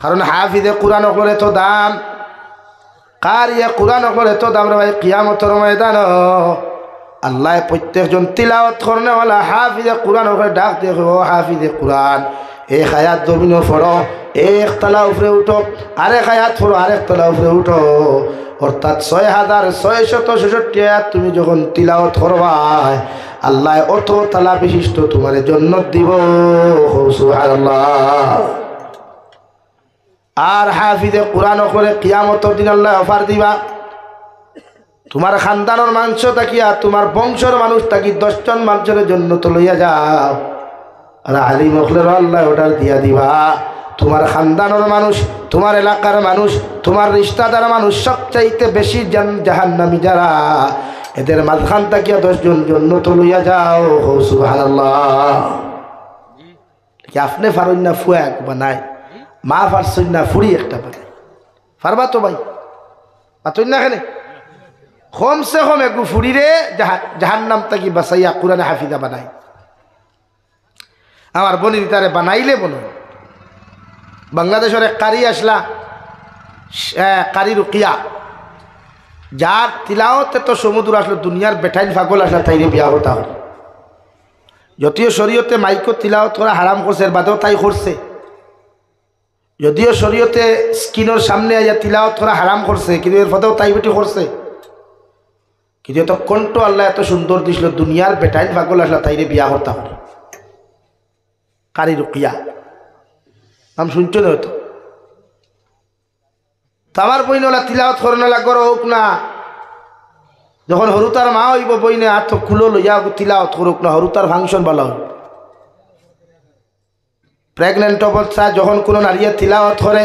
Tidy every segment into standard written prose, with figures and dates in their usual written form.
কারণ হাফিজে কোরআন হকলের এত দাম, কারিয়ে কোরআন হকলের এত দাম রে ভাই। কিয়ামতের ময়দান আল্লাহ প্রত্যেকজন তিলাওয়াত করনেওয়ালা হাফিজে কোরআন হকলে ডাক দিয়ে ও হাফিজে কোরআন, এক আয়াত জমিনও পড়ো, এক তলা উপরে উঠো, আরেক আয়াত পড়ো, আরেক তলা উপরে উঠো। অর্থাৎ ৬,৬৬৬ আয়াত তুমি যখন তিলাওয়াত করবাই আল্লাহ অত তালা বিশিষ্ট তোমার জান্নাত দিব। সুবহানাল্লাহ। আর হাফিজে কোরআন করে কিয়ামতের দিন আল্লাহ অফার দিবা, তোমার খানদানের মাংস তাকিয়া তোমার বংশের মানুষ তাকি 10 জন মানুষের জন্য তো লইয়া যাও। আর আলিম হকলের আল্লাহ অর্ডার দিয়া দিবা, তোমার খানদানের মানুষ, তোমার এলাকার মানুষ, তোমার রিশতাদার মানুষ সবচাইতে বেশি জাহান্নামী যারা, এদের মাঝখান তাকিয়া 10 জন জন্য তো লইয়া যাও। সুবহানাল্লাহ। কি আপনি ফারুন না ফুয়া বানায়, মা পারছই না ফুড়ি একটা বানায়, পারবা তো ভাই? পাতই না এখানে কমসে কম একটু ফুড়িরে জাহান্নাম তাকি বাসাইয়া কোরআনে হাফিজা বানাই। আমার বনি তারে বানাইলে বলো। বাংলাদেশের এক কারি আসলা, কারি রুকিয়া, যার তিলাওতে তো সমুদ্র আসলো, দুনিয়ার বেঠাইন ফাগল আসলা তাইরে বিয়া হতা হল। যদিও শরীয়তে মাইকো তিলাওত করা হারাম করছে, এর বাদেও তাই করছে। যদিও শরীয়তে স্কিনের সামনে আইয়া তিলাওত করা হারাম করছে, কিন্তু এর বাদেও তাই বেটি করছে। কিন্তু এত কণ্ঠ আল্লাহ এত সুন্দর দিছিল, দুনিয়ার বেটাইন ফাগল আসলা তাইরে বিয়া হতা হল। কারি রুকিয়া নাম শুনছো না হয়তো। আমার বইনলা তিলাওত করনে লাগর হোক না, যখন হরুতার মা হইব বইনে আর তো খুলো লইয়া তিলাওত করুক না, হরুতার ফাংশন ভালো হইব। প্রেগনেন্ট অবস্থায় যখন কোনো নারীয়ে তিলাওত করে,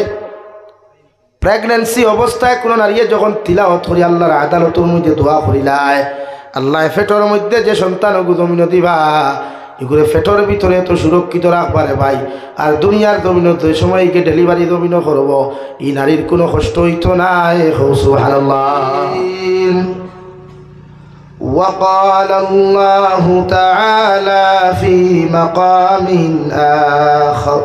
প্রেগনেন্সি অবস্থায় কোনো নারীয়ে যখন তিলাওত করি আল্লাহর আদালতের মধ্যে দোয়া করিলায়, আল্লাহ ফেটর মধ্যে যে সন্তান জমিন দিবা এগুলো ফেটর ভিতরে তো সুরক্ষিত রাখবারে ভাই। আর দুনিয়ার জমিন যে সময় ডেলিভারি জমিন করব এই নারীর কোনো কষ্ট হইতো নাই। সুবহানাল্লাহ। وقال الله تعالى في مقام آخر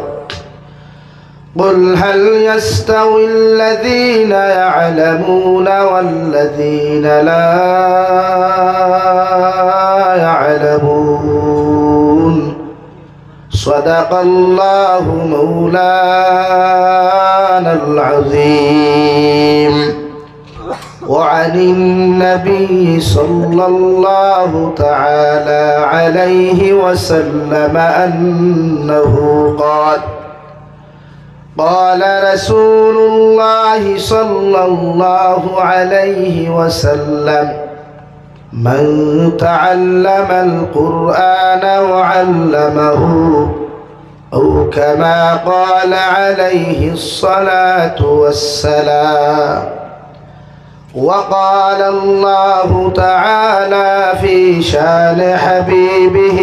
قل هل يستوي الذين يعلمون والذين لا يعلمون صدق الله مولانا العظيم. وعن النبي صلى الله تعالى عليه وسلم أنه قال قال رسول الله صلى الله عليه وسلم من تعلم القرآن وعلمه أو كما قال عليه الصلاة والسلام. وقال الله تعالى في شان حبيبه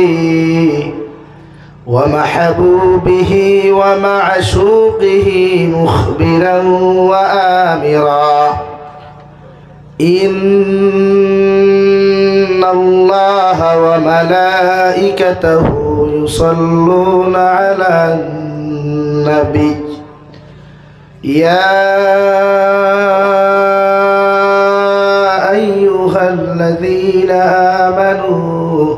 ومحبوبه ومعشوقه مخبرا وآمرا إن الله وملائكته يصلون على النبي يا أيها الذين آمنوا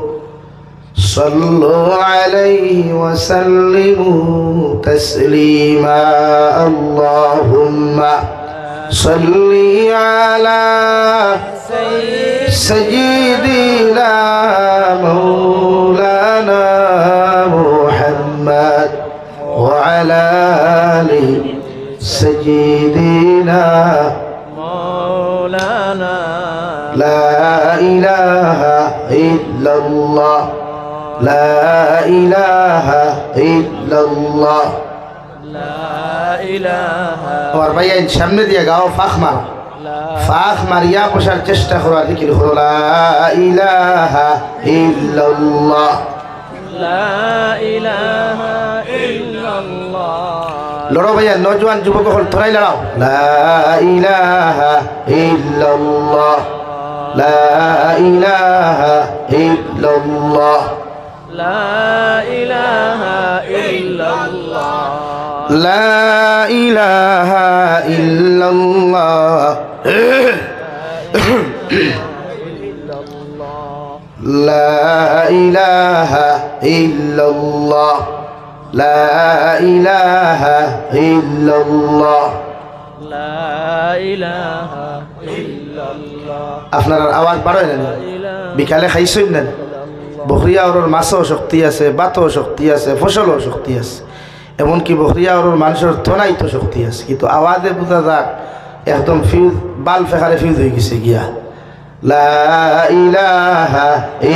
صلوا عليه وسلموا تسليما. اللهم صل على سيدنا مولانا محمد وعلى آل سيدنا مولانا لا إله إلا الله لا إله إلا الله لا إله. और भैया इन सामने दिया गाओ फाख मारो, फाख मारिया पोषार चेष्टा करो जिक्र करो ला इलाहा इल्लल्लाह ला इलाहा इल्लल्लाह. लड़ो भैया नौजवान युवक को थोड़ा ही लड़ाओ ला इलाहा इल्लल्लाह ला इलाहा इल्लल्लाह لا إله إلا الله লা ইলাহা ইল্লাল্লাহ লা ইলাহা ইল্লাল্লাহ লা ইলাহা ইল্লাল্লাহ আপনার আওয়াজ বাড়ায় না বিকালে খাইছেন না বকরিয়া ওর মাছও শক্তি আছে বাতও শক্তি আছে ফসলও শক্তি আছে এমনকি বকরিয়া ওর মানুষের থনাই তো শক্তি আছে কিন্তু আওয়াজে বোঝা যাক একদম ফিউজ বাল ফেকারে ফিউজ হয়ে গেছে গিয়া লা ইলাহা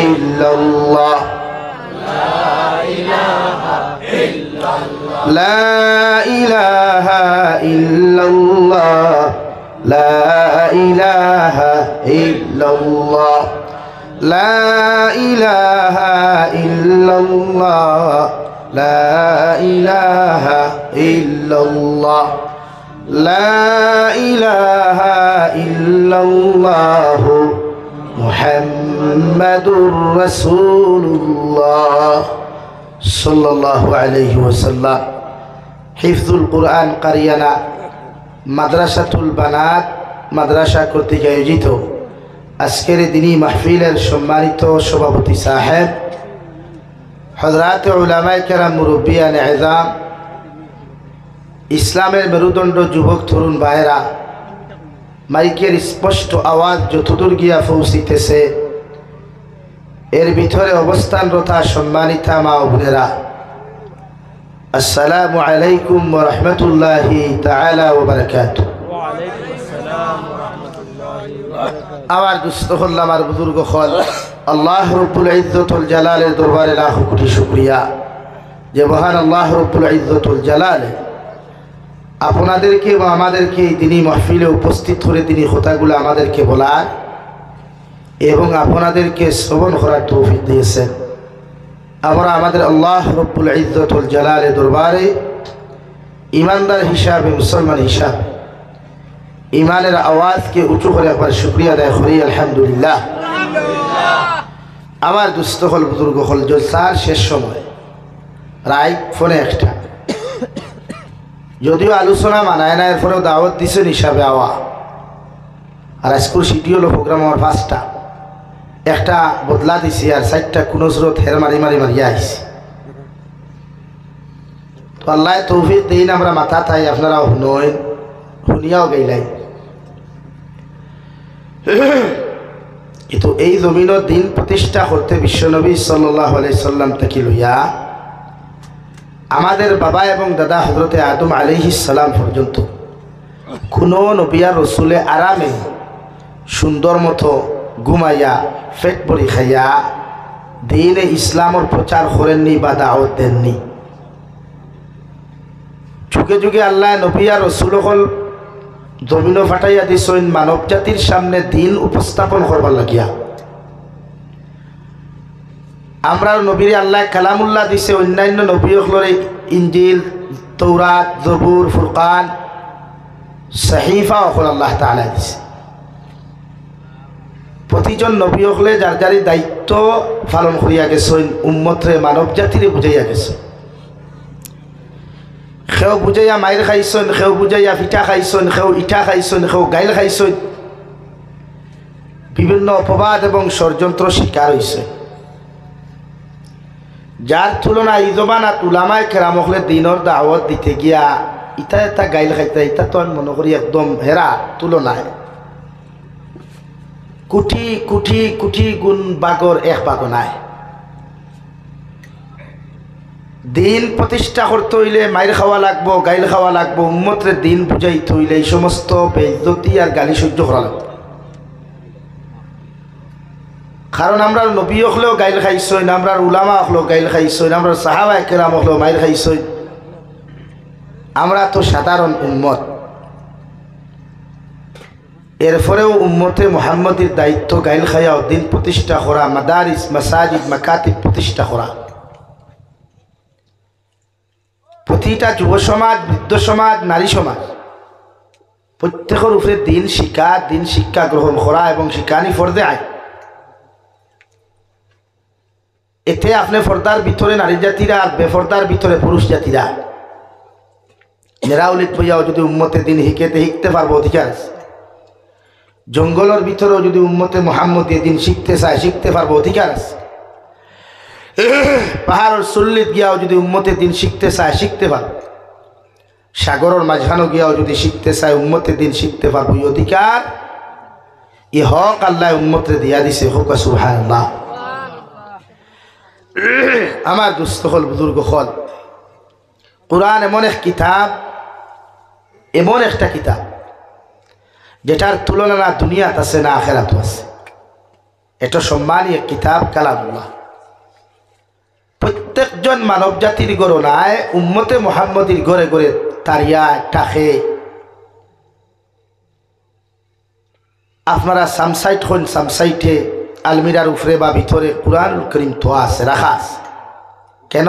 ইল্লাল্লাহ লা ইলাহা ইল্লাল্লাহ লা ইলাহা ইল্লাল্লাহ লা ইলাহা ইল্লাল্লাহ লা ইলাহা ইল্লাল্লাহ লা ইলাহা ইল্লাল্লাহ মুহাম্মাদুর রাসূলুল্লাহ সাল্লাল্লাহু আলাইহি ওয়াসাল্লাম। হিফজুল কুরআন কারিয়ানা মাদ্রাসাতুল বানাত মাদ্রাসা কর্তৃক আয়োজিত আজকের দিনী মাহফিলের সম্মানিত সভাপতি সাহেব, হযরত উলামায়ে কেরাম, মুরব্বিয়ান ইজাম, ইসলামের মেরুদণ্ড যুবক তরুণ ভাইয়েরা, মাইকের স্পষ্ট আওয়াজ যতদূর গিয়া পৌঁছিতেছে এর ভিতরে অবস্থানরতা সম্মানিতা মা ও বোনেরা, আসসালামু আলাইকুম ওয়া রাহমাতুল্লাহি তাআলা ওয়া বারাকাতুহু। আমার দুস্থ হল আমার বুজুর্গ হল আল্লাহ রব্বুল ইজ্জতুল জালালের দরবারে লাখ কোটি শুকরিয়া যে মহান আল্লাহ রব্বুল ইজ্জতুল জালালে আপনাদেরকে বা আমাদেরকে এই দিনী মাহফিলে উপস্থিত করে তিনি কথাগুলো আমাদেরকে বলার এবং আপনাদেরকে শ্রবণ করার তৌফিক দিয়েছেন। আমরা আমাদের আল্লাহ রব্বুল ইজ্জতুল জালালের দরবারে ইমানদার হিসাবে, মুসলমান হিসাবে ইমানের আওয়াজকে উঁচু করে একবার শুকরিয়া আদায় করি আলহামদুলিল্লাহ। আমার দুস্থ হল বুজুর্গ হল জলসার শেষ সময় রায় ফোনে একটা, যদিও আলোচনা মানায় না, এরপরেও দাওয়াত দিছেন হিসাবে আওয়া। আর স্কুল সিটি হলো প্রোগ্রাম আমার 5টা, একটা বদলা দিছি আর 4টা কোনো স্রোত হের মারি মারি মারিয়া আইছি। তো আল্লাহ তৌফিক দিন আমরা মাথা তাই আপনারাও শুনেন, শুনিয়াও গেলাই। কিন্তু এই জমিনের দিন প্রতিষ্ঠা করতে বিশ্বনবী সাল্লাল্লাহু আলাইহি সাল্লাম থেকে লইয়া আমাদের বাবা এবং দাদা হযরতে আদম আলাইহিস সালাম পর্যন্ত কোনো নবী আর রসুলে আরামে সুন্দর মতো ঘুমাইয়া পেট ভরি খাইয়া দিনে ইসলামের প্রচার করেননি বা দাওয়াত দেননি। যুগে যুগে আল্লাহ নবী আর রসুল হল জমিন ফাটাইয়া দিছেন মানব জাতির সামনে দিন উপস্থাপন করবার লাগিয়া। আমরা নবীর আল্লাহ কালামুল্লাহ দিছে, অন্যান্য নবী হলরে ইনজিল, তৌরাত, জবুর, ফুরকান, সাহিফা হল আল্লাহ তাআলা দিছে। প্রতিজন নবী হলে যার যার দায়িত্ব পালন করিয়া গেছেন, উম্মতরে মানব জাতিরে বুঝাইয়া গেছেন। সেও বুঝাইয়া মায়ের খাইছেন, সেও বুঝাইয়া পিঠা খাইছেন, সেও ইটা খাইছেন, সেও গাইল খাইছেন, বিভিন্ন অপবাদ এবং ষড়যন্ত্র শিকার হয়েছে। যার তুলনায় এই জমানাত উলামায়ে কেরাম হলে দিনের দাওয়াত দিতে গিয়া ইটা এটা গাইল খাইতে, ইটা তো আমি মনে করি একদম হেরা তুলনায় কোটি কোটি কোটি গুণ বাগর এক বাগ নাই। দিন প্রতিষ্ঠা করতে হইলে মাইর খাওয়া লাগবো, গাইল খাওয়া লাগবো, উম্মতরে দিন বুঝাইতে হইলে এই সমস্ত বেইজ্জতি আর গালি সহ্য করা লাগবে। কারণ আমরা নবী হলেও গাইল খাইছই, আমরা উলামা হলেও গাইল খাইছই, আমরা সাহাবায়ে কেরাম হলেও মাইর খাইছই। আমরা তো সাধারণ উম্মত। এরপরেও উম্মতে মুহাম্মদের দায়িত্ব গাইল খাইয়া দিন প্রতিষ্ঠা করা, মাদারিস, মাসাজিদ, মাকাতিব প্রতিষ্ঠা করা। প্রতিটা যুব সমাজ, বৃদ্ধ সমাজ, নারী সমাজ প্রত্যেকের উপরে দিন শিক্ষা গ্রহণ করা এবং শিক্ষানি ফরজে আইন। এতে আপনি ফর্দার ভিতরে নারী জাতিরা আর বেফর্দার ভিতরে পুরুষ জাতিরা। নেরাউলিত বইয়াও যদি উম্মতে দিন শিখতে পারবো অধিকার আছে। জঙ্গলের ভিতরেও যদি উম্মতে মোহাম্মদী দিন শিখতে পারবো অধিকার আছে। পাহাড়ের চল্লিত গিয়াও যদি উম্মতে দিন শিখতে পারবো। সাগরের মাঝখানো গিয়াও যদি শিখতে চায় উম্মতে দিন শিখতে পারবো, এই অধিকার ই হক আল্লাহ উম্মতে দিয়া দিছে। হোক সুবহানাল্লাহ। আমার দুস্থ হল বুজুর্গ হল, কোরআন এমন এক কিতাব, এমন একটা কিতাব যেটার তুলনা না দুনিয়াত আছে না আখেরাত আছে। এটা সম্মানী এক কিতাব কালামুল্লাহ। প্রত্যেকজন মানব জাতির গণনায় উম্মতে মুহাম্মদীর ঘরে ঘরে তারিয়া টাকে। আপনারা সামসাইট হন, সামসাইটে আলমিরার উপরে বা ভিতরে কুরআনুল করিম তো আছে, রাখা আছে। কেন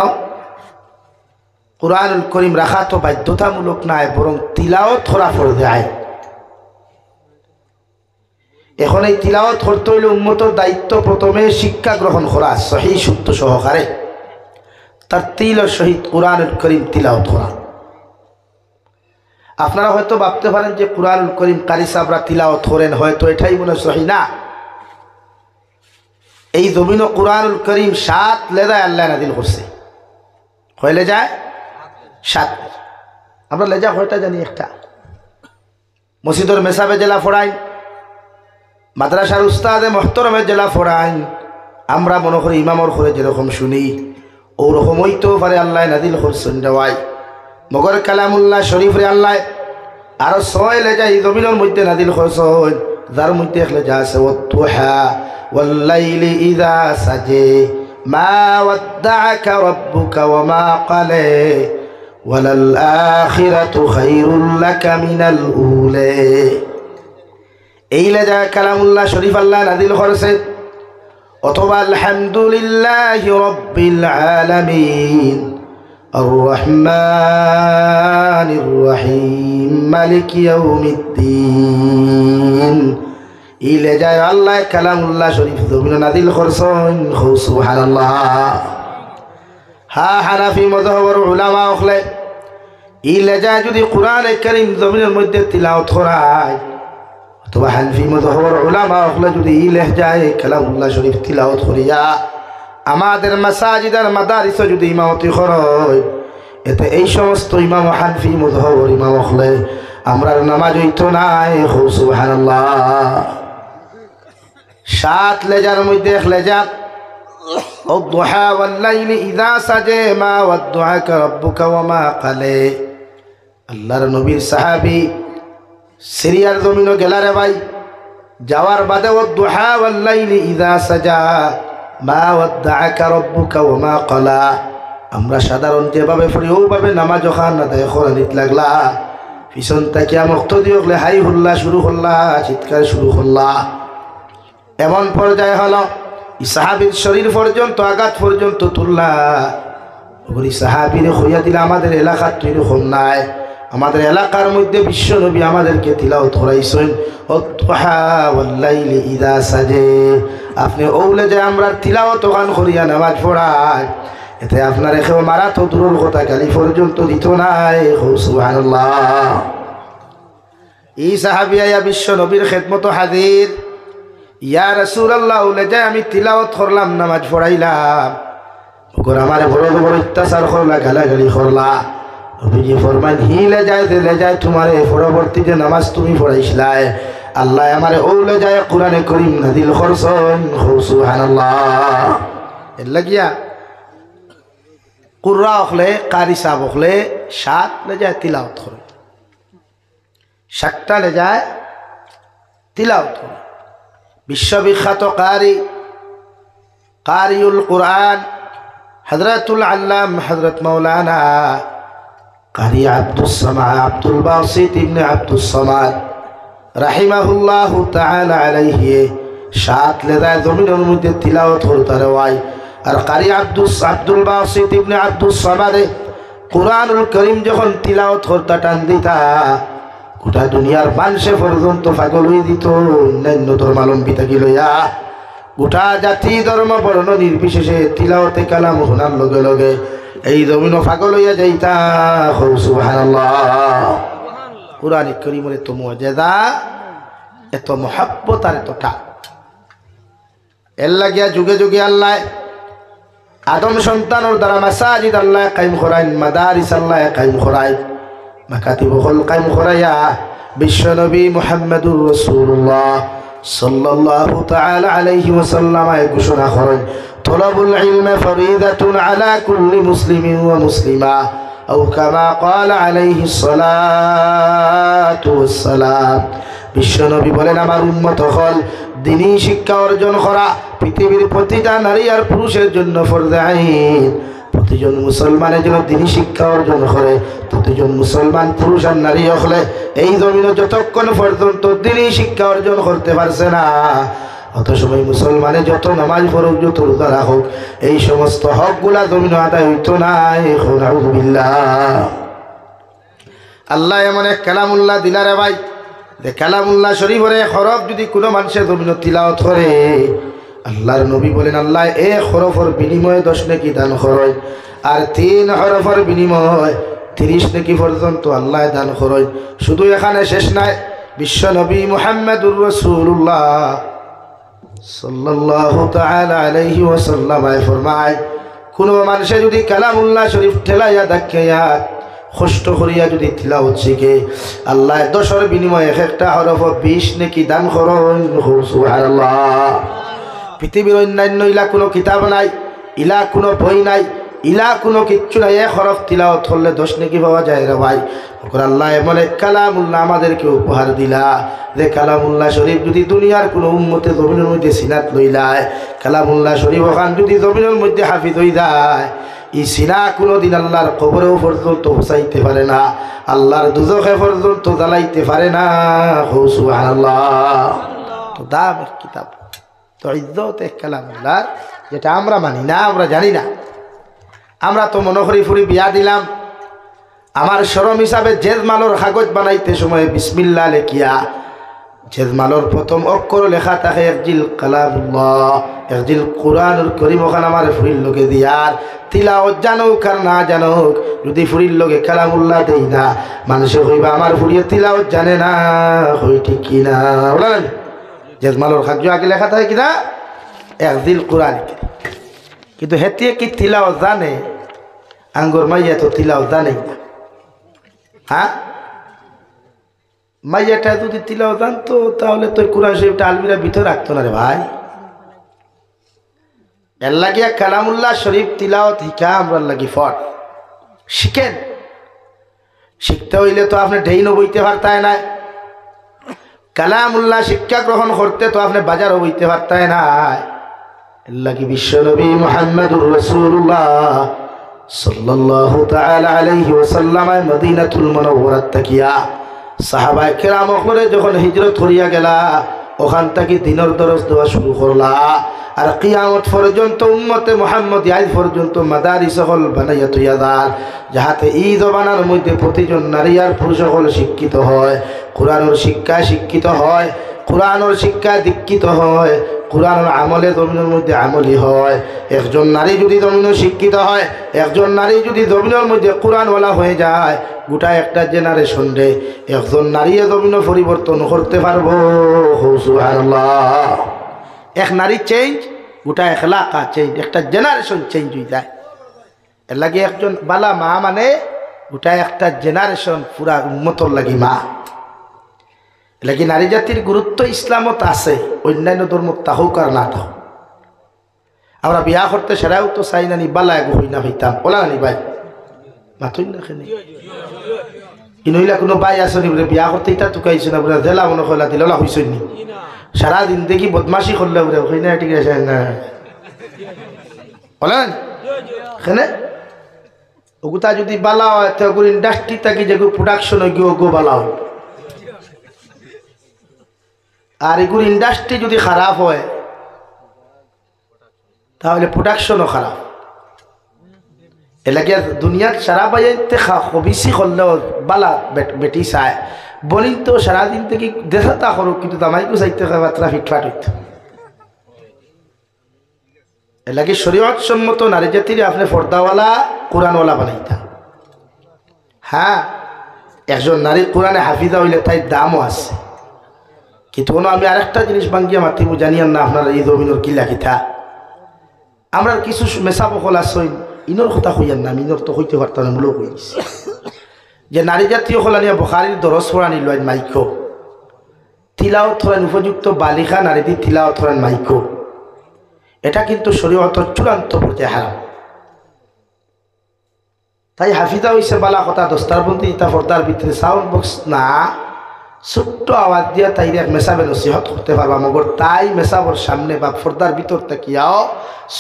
কুরআনুল করিম রাখা তো বাধ্যতামূলক নয়, বরং তিলাওয়াত করা ফরজে আইন। এখন এই তিলাওয়াত করতে হইলে উম্মতর দায়িত্ব প্রথমে শিক্ষা গ্রহণ করা, সহিহ শুদ্ধ সহকারে তার তিলের সহিত কুরআনুল করিম তিলাওয়াত করা। আপনারা হয়তো ভাবতে পারেন যে কুরআনুল করিম কারি সাহেবরা তিলাওয়াত করেন, হয়তো এটাই মনে সহি না। এই জমিন কুরআনুল করিম 7 লেজায় আল্লাহ নাযিল করছে। কয় লেজায়? 7। আমরা লেজা কয়টা জানি? একটা। মসজিদের মেসাবে জেলা ফোড়াইন, মাদ্রাসার উস্তাদে মোহতরমে জেলা ফোড়াইন। আমরা মনে করি ইমামর করে যেরকম শুনি ওরকম হইতো পারে আল্লাহ নাযিল করছেন দেওয়াই। মগর কালামুল্লাহ শরীফ রে আল্লাহ আরো 6 লেজা এই জমিনের মধ্যে নাযিল করছেন, যার মধ্যে এক লেজা আছে ওয়াত-তুহা ওয়াল-লাইলি ইযা সাজে মা ওয়াদ্দাআকা রাব্বুকা ওয়া মা ক্বালা ওয়ালাল আখিরাতু খায়রুল লাকা মিনাল উলা। এই লেজা কালামুল্লাহ শরীফ আল্লাহ নাযিল করেছেন। অথবা আলহামদুলিল্লাহি রাব্বিল আলামিন আর রহমানির রহিম মালিক ইয়াউমিদ্দিন। এই লেজায় আল্লাহ কালামুল্লাহ শরীফ জমিনে নাযিল করছেন। সুবহানাল্লাহ। হানাফি মাযহাবের উলামা হলে এই লেজায় যদি কোরআনে কারীম জমিনের মধ্যে তিলাওয়াত করায়, অথবা হানফি মাযহাবের উলামা হলে যদি এই লেজায় কালামুল্লাহ শরীফ তিলাওয়াত করিয়া আমাদের মাসাজিদ আর মাদারিসে যদি ইমামতি করে, এতে এই সমস্ত ইমাম হানফি মাযহাবের ইমাম হলে আমরার নামাজ হইতো নাই। সুবহানাল্লাহ। 7 লেজার মধ্যে এক লেজা ওয়াদ-দুহা ওয়াল-লাইলি ইযা সাজা মা ওয়াদ্দাআকা রাব্বুকা ওয়া মা ক্বালা। আল্লাহর নবীর সাহাবী সিরিয়ার জমিনে গেলারে ভাই, যাওয়ার বাদে ওয়াদ-দুহা ওয়াল-লাইলি ইযা সাজা মা ওয়াদ্দাআকা রাব্বুকা ওয়া মা ক্বালা। আমরা সাধারণ যেভাবে পড়ি ওভাবে নামাজ ওখান আদায় করা নিত লাগলা। পিছন থেকে মুক্তদি হলে হাই হুল্লা শুরু হল্লা, চিৎকার শুরু হল্লা। এমন পর্যায়ে হলো সাহাবীর শরীর পর্যন্ত আঘাত পর্যন্ত তুললা। ওই সাহাবীর হইয়া দিলে আমাদের এলাকার তো এরকম নাই। আমাদের এলাকার মধ্যে বিশ্ব নবী আমাদেরকে তিলাওয়াত করাইছেন ওয়াদ-দুহা ওয়াল-লাইলি ইযা সাজা। আপনি ওলে যে আমরা তিলাওয়াত গান করিয়া নামাজ পড়াই, এতে আপনার এখেও মারা তো দূরের কথা গালি পর্যন্ত দিত নাই। সুবহানাল্লাহ। এই সাহাবী আয়া বিশ্ব নবীর খেদমত হাজির। ইয়া রাসূলুল্লাহ, ওলে যে আমি তিলাওয়াত করলাম, নামাজ পড়াইলাম, ওগর আমারে বড় বড় অত্যাচার করলা, গালাগালি করলা। নবীজি ফরমান হিলে যায় দিলে যায় তোমারে পরবর্তী যে নামাজ তুমি পড়াইছিলাই, আল্লাহ আমারে ওলে যায় কোরআনে করিম নাযিল করছেন। সুবহানাল্লাহ। এর লাগিয়া কুররা হলে কারি সাহেব হলে 7 লেজায় তিলাওয়াত করে, 7টা লেজায় তিলাওয়াত করে। বিশ্ববিখ্যাত কারিউল কুরআন হযরতুল আল্লাম হযরত মাওলানা কারি আব্দুল বাসিত ইবনে আব্দুস সামাদ রাহিমাহুল্লাহু তাআলা আলাইহি 7 লেজায় জমিনের মধ্যে তিলাওয়াত করতে হয়। আর কারি আব্দুল বাসিত ইবনে আব্দুস সামাদ কুরআনুল করিম যখন তিলাওয়াত করতে টান দিতা, গোটা দুনিয়ার মানুষে পর্যন্ত পাগল হয়ে দিত। অন্যান্য ধর্মাবলম্বী থাকি লইয়া গোটা জাতি ধর্ম বর্ণ নির্বিশেষে তিলাওয়াতে কালাম শোনার লগে লগে এই জমিন পাগল হইয়া যাইতা সুবহানাল্লাহ কুরআন কারীমের এত মুআজিজা এত মহব্বত আর এত টা এর লাগিয়া যুগে যুগে আল্লাহ আদম সন্তানের দ্বারা মাসাজিদ আল্লাহ কায়েম করাইন মাদারিস আল্লাহ কায়েম করাইন মাকাতিব হল কায়েম করাইয়া বিশ্বনবী মুহাম্মদুর রাসূলুল্লাহ সাল্লাল্লাহু তাআলা আলাইহি ওয়াসাল্লাম ঘোষণা করেন তলাবুল ইলমি ফরিদাতুন আলা কুল্লি মুসলিমিন ওয়া মুসলিমা আও কামা ক্বালা আলাইহিস সালাতু ওয়াস সালাম বিশ্বনবী বলেন আমার উম্মত হল দ্বীনি শিক্ষা অর্জন করা পৃথিবীর প্রতিটা নারী আর পুরুষের জন্য ফরজ আইন প্রতিজন মুসলমানের জন্য দ্বীনি শিক্ষা অর্জন করে প্রতিজন মুসলমান পুরুষ আর নারী হলে এই জমিনে যতক্ষণ পর্যন্ত দ্বীনি শিক্ষা অর্জন করতে পারছে না অত সময় মুসলমানের যত নামাজ পড়ুক যত রোজা রাখুক এই সমস্ত হকগুলা জমিনে আদায় হইতো না আউযুবিল্লাহ আল্লাহ এমন এক কালামুল্লাহ দিলারে ভাই যে কালামুল্লাহ শরীফের হরফ যদি কোনো মানুষের জমিনে তিলাওয়াত করে আল্লাহর নবী বলেন আল্লাহ এক হরফের বিনিময়ে 10 নেকি দান করেন আর 3 হরফের বিনিময়ে 30 নেকি পর্যন্ত আল্লাহ দান করেন শুধু এখানে শেষ নাই বিশ্ব নবী মুহাম্মদুর রাসূলুল্লাহ সাল্লাল্লাহু তাআলা আলাইহি ওয়াসাল্লাম ফরমায় কোন মানুষে যদি কালামুল্লাহ শরীফ ঠেলাইয়া দেখাইয়া কষ্ট করিয়া যদি তিলাওয়াত শিখে আল্লাহ 10 বিনিময়ে একটা হরফ 20 নেকি দান করেন সুবহানাল্লাহ পৃথিবীর অন্যান্য ইলা কোনো কিতাব নাই ইলা কোনো বই নাই ইলা কোনো কিচ্ছু নাই এক হরফ তিলাওয়াত করলে 10 নেকি পাওয়া যায় রে ভাই ওকর আল্লাহ বলে কালামুল্লাহ আমাদেরকে উপহার দিলা যে কালামুল্লাহ শরীফ যদি দুনিয়ার কোনো উম্মতে জমিনের মধ্যে সিনাত লইলায় কালামুল্লাহ শরীফ ওখান যদি জমিনের মধ্যে হাফিজ হয়ে যায় এই সিনা কোনোদিন আল্লাহর কবরেও পর্যন্ত পৌঁছাইতে পারে না আল্লাহর দুজখে পর্যন্ত জ্বালাইতে পারে না সুবহানাল্লাহ তো দাম এক কিতাব তো ইজ্জত এক কালামুল্লাহ যেটা আমরা মানি না আমরা জানি না আমরা তো মনে করি ফুরি বিয়া দিলাম আমার শরম হিসাবে জেজমালর কাগজ বানাইতে সময় বিসমিল্লাহ লেখিয়া জেজমালর প্রথম অক্ষর লেখা থাকে একজিল কালামুল্লাহ একজিল কুরআনুল কারীম ওখানে আমার ফুরির লোকে দিয়ার তিলাওয়াত জানুক আর না জানুক যদি ফুরির লোকে কালামুল্লাহ দেই না মানুষে হইবা আমার ফুরিয়ে তিলাওয়াত জানে না হই ঠিক কিনা বলেন জেজমালর কাগজ আগে লেখা থাকে কিনা একজিল কুরআন কিন্তু হেতিয়ে কি তিলাওয়াত জানে আঙ্গুর মাইয়া তো তিলাওয়াত জানে না হ্যাঁ মাইয়াটা যদি তিলাওয়াত জানতো তাহলে তোর কুরআন শরীফটা আলমিরার ভিতরে রাখতো না রে ভাই এর লাগিয়া কালামুল্লাহ শরীফ তিলাওয়াত হিকা আমরা লাগি ফট শিখেন শিখতে হইলে তো আপনি ঢেইনও বইতে পারতায় না কালামুল্লাহ শিক্ষা গ্রহণ করতে তো আপনি বাজারও বইতে পারতায় না এর লাগি বিশ্বনবী মুহাম্মদুর রাসূলুল্লাহ সাল্লাল্লাহু তাআলা আলাইহি ওয়াসাল্লাম মদিনাতুল মুনাওয়ারাত তাকিয়া সাহাবায়ে কেরাম ওখানে যখন হিজরত করিয়া গেলা ওখান থেকে দিনের দরস দেওয়া শুরু করলা আর কিয়ামত পর্যন্ত উম্মতে মুহাম্মদ আজ পর্যন্ত মাদারিস হল বানাইয়া তৈয়া দার যাহাতে এই জমানার মধ্যে প্রতিজন নারী আর পুরুষ হল শিক্ষিত হয় কোরআনের শিক্ষায় শিক্ষিত হয় কোরআনের শিক্ষায় দীক্ষিত হয় কোরআনের আমলে জমিনের মধ্যে আমলি হয় একজন নারী যদি জমিনে শিক্ষিত হয় একজন নারী যদি জমিনের মধ্যে কোরআনওয়ালা হয়ে যায় গোটা একটা জেনারেশন রে একজন নারী জমিনে পরিবর্তন করতে পারবো সুবহানাল্লাহ এক নারী চেঞ্জ গোটা এলাকা চেঞ্জ একটা জেনারেশন চেঞ্জ হয়ে যায় এর লাগে একজন বালা মা মানে গোটা একটা জেনারেশন পুরা উম্মতর লাগি মা লাগি নারী জাতির গুরুত্ব ইসলামত আছে অন্যান্য ধর্ম তাহুক আর না থাকুক আমরা বিয়া করতে সেরাও তো চাই নানি বালা এগো হই না হইতাম ওলা নানি ভাই মাথুই না খেনি ইনইলা কোনো ভাই আসনি বলে বিয়া করতে ইটা টুকাইছে না বলে জেলা মনে কইলা দিলা হইছই নি সারা দিন দেখি বদমাশি করলে বলে হই না ঠিক আছে না ওলা খেনে ওগুতা যদি বালা হয় তো ওগুলো ইন্ডাস্ট্রি থাকি যে প্রোডাকশন হয় গো বালা হয় আর এগুলো ইন্ডাস্ট্রি যদি খারাপ হয় তাহলে প্রোডাকশনও খারাপ এলাকে দুনিয়ার সারা বাজাইতে বেশি করলেও বালা বেটি চায় বলি তো সারাদিন থেকে দেখাতা করুক কিন্তু তামাইকো চাইতে মাত্রা ফিটফাট হইত এর লাগে শরীয়ত সম্মত নারী জাতির আপনি পর্দাওয়ালা কোরআনওয়ালা বানাইতা। হ্যাঁ, একজন নারী কোরআনে হাফিজা হইলে তাই দামও আছে। কিন্তু আমি আরেকটা জিনিস বাঙ্গিয়া মাতিব জানিয়ান না আপনার এই জমিনের কিলা কিথা আমরা কিছু মেসা বকল আসই ইনর কথা হইয়ান না, আমি ইনর তো হইতে পারতাম না, মূলক হইছে যে নারী জাতীয় হলানিয়া বখারির দরস পড়ানি লয় মাইকো তিলাওয়াত করেন উপযুক্ত বালিকা নারীদের তিলাওয়াত করেন মাইকো, এটা কিন্তু শরীয়তের চূড়ান্ত পর্যায়ে হারাম। তাই হাফিজা হইছে বালা কথা দস্তারবন্দি ইতা পর্দার ভিতরে সাউন্ড বক্স না ছোট্ট আওয়াজ দিয়া তাই এক মেসাবে নসিহত করতে পারবা, মগর তাই মেসাবর সামনে বা পর্দার ভিতর তাকিয়াও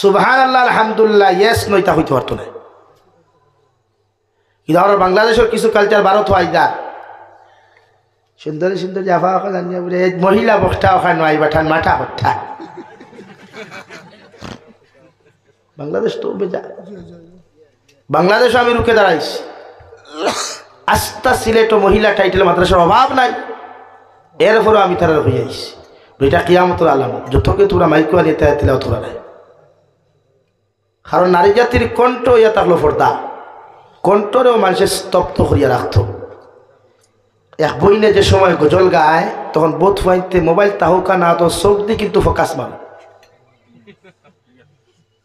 সুবহানাল্লাহ আলহামদুলিল্লাহ ইয়েস নইতা হইতে পারতো না। কিন্তু আমরা বাংলাদেশের কিছু কালচার ভারত হয় যা সুন্দরী সুন্দর জাফা জানিয়া বলে মহিলা বক্তা ওখানে নয় বাঠান মাঠা হঠা বাংলাদেশ তো বেজা। বাংলাদেশও আমি রুখে দাঁড়াইছি, আস্তা সিলেট মহিলা টাইটেল মাদ্রাসার অভাব নাই, এরপরও আমি তারা হয়ে আইছি। এটা কিয়ামতের আলামত, যতকে তোমরা মাইকো আনিয়ে তাই তিলাও তোরা নাই। কারণ নারী জাতির কণ্ঠ ইয়া থাকলো পর্দা, কণ্ঠরেও মানুষের স্তব্ধ করিয়া রাখত। এক বইনে যে সময় গজল গায় তখন বোধ ফাইতে মোবাইল তাহুকা না তো চোখ দিয়ে কিন্তু ফোকাস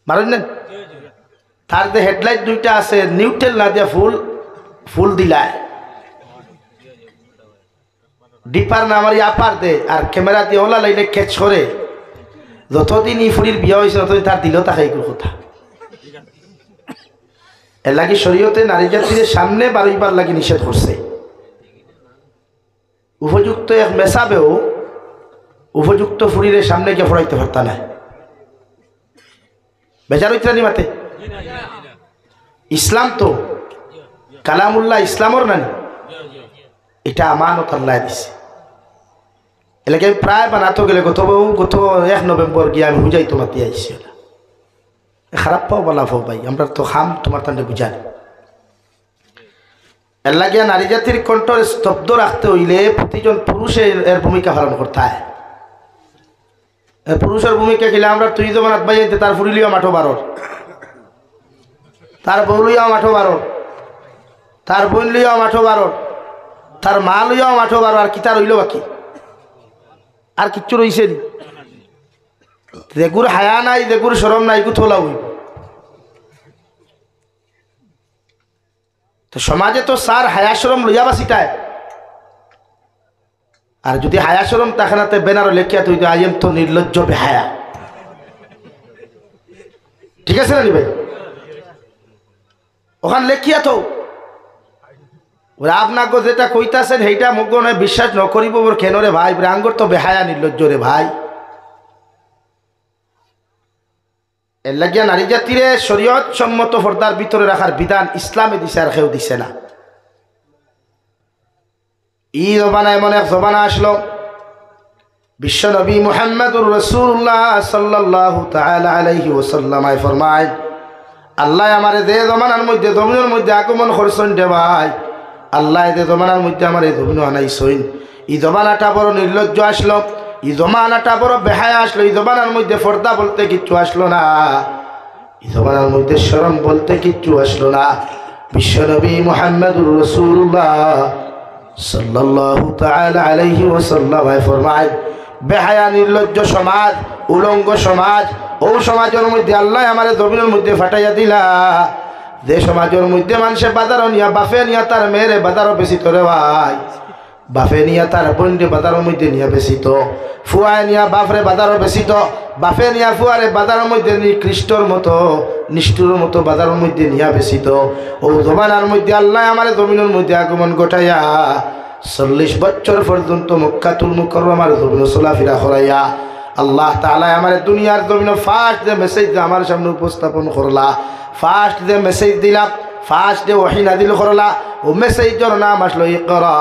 মারেন না। তার যে হেডলাইট দুইটা আছে নিউট্রেল না দিয়া ফুল দিলায় ডিপার না আমার আপার দে আর ক্যামেরা দিয়ে ওলা লাইলে ক্যাচ করে। যতদিন ই ফুরির বিয়ে হয়েছে ততদিন তার দিলেও তাকে এইগুলো কথা। এর লাগে শরীয়তে নারী জাতির সামনে বারবার লাগে নিষেধ করছে। উপযুক্ত এক মেসাবেও উপযুক্ত ফুরির সামনে গিয়ে ফড়াইতে পারতা না, বেজার হইতে নি মাতে। ইসলাম তো কালামুল্লাহ ইসলামর নানি, এটা আমানত আল্লাহ দিছে। এলাকে আমি প্রায় বানাতে গেলে গত 1 নভেম্বর গিয়ে আমি বুঝাইতো মাতি আইসি। খারাপ পাও বলা পাও ভাই, আমরা তো খাম তোমার তান্ডে বুঝানি। এর লাগিয়া নারী জাতির কণ্ঠ স্তব্ধ রাখতে হইলে প্রতিজন পুরুষে এর ভূমিকা পালন করতে হয়। পুরুষের ভূমিকা খেলে আমরা তুই জমানাত বাইতে তার ফুরিলিও মাঠো বারোর, তার বউ লইয়াও মাঠো বারোর, তার বোন লইয়াও মাঠো বারোর, তার মা লইয়াও মাঠো বারো। আর কি তার হইল বাকি আর কিচ্ছু রইছে নি? যেগুর হায়া নাই যেগুর শরম নাই গু তোলা হইব। তো সমাজে তো সার হায়া শরম লইয়া বাসিটায়, আর যদি হায়া শরম তাকে না বেনারো লেখিয়া তুই আইএম তো নির্লজ্জ বেহায়া, ঠিক আছে না নি ভাই? ওখানে লেখিয়া তো আপনাকে যেটা কইতাছেন সেইটা মুখ বিশ্বাস নকরিব কেন রে ভাই? আঙ্গর তো বেহায়া নির্লজ্জ রে ভাই। এর লাগিয়া নারী জাতিরে শরীয়ত সম্মত পর্দার ভিতরে রাখার বিধান ইসলামে দিছে, আর কেউ দিছে না। ই জবানা এমন এক জবানা আসলো, বিশ্ব নবী মুহাম্মদুর রাসূলুল্লাহ সাল্লাল্লাহু তাআলা আলাইহি ওয়াসাল্লাম ফরমায়, আল্লাহ আমারে যে জমানার মধ্যে জমিনের মধ্যে আগমন করছেন রে ভাই, আল্লাহ যে জমানার মধ্যে আমার এই জমিন আনাইছেন, এই জমানাটা বড় নির্লজ্জ আসলো, এই জমানাটা বড় বেহায়া আসলো, এই জমানার মধ্যে পর্দা বলতে কিচ্ছু আসলো না, এই জমানার মধ্যে শরম বলতে কিচ্ছু আসলো না। বিশ্বনবী মুহাম্মদুর রাসূলুল্লাহ সাল্লাল্লাহু তাআলা আলাইহি ওয়াসাল্লাম ফরমায়, বেহায়া নির্লজ্জ সমাজ, উলঙ্গ সমাজ, ও সমাজের মধ্যে আল্লাহ আমার জমিনের মধ্যে ফাটাইয়া দিলা। যে সমাজের মধ্যে মানুষে বাজারও নিয়া বাফে নিয়া তার মেয়েরে বাজারও বেশি তো রে ভাই, বাফে নিয়া তার বোনরে বাজারের মধ্যে নিয়ে বেশি তো, ফুয়ায় নিয়া বাপরে বাজারও বেশি তো, বাফে নিয়া ফুয়ারে বাজারের মধ্যে নিকৃষ্টর মতো নিষ্ঠুর মতো বাজারের মধ্যে নিয়ে বেশি তো। ও জমানার মধ্যে আল্লাহ আমার জমিনের মধ্যে আগমন ঘটাইয়া 40 বছর পর্যন্ত মক্কাতুল মুকাররমার জমিন চলাফেরা করাইয়া আল্লাহ তাআলা আমার দুনিয়ার জমিন ফার্স্ট যে মেসেজ আমার সামনে উপস্থাপন করলা, ফার্স্ট যে মেসেজ দিলা, ফার্স্ট যে ওহী নাযিল করলা, ও মেসেজের নাম আসলো ইকরা।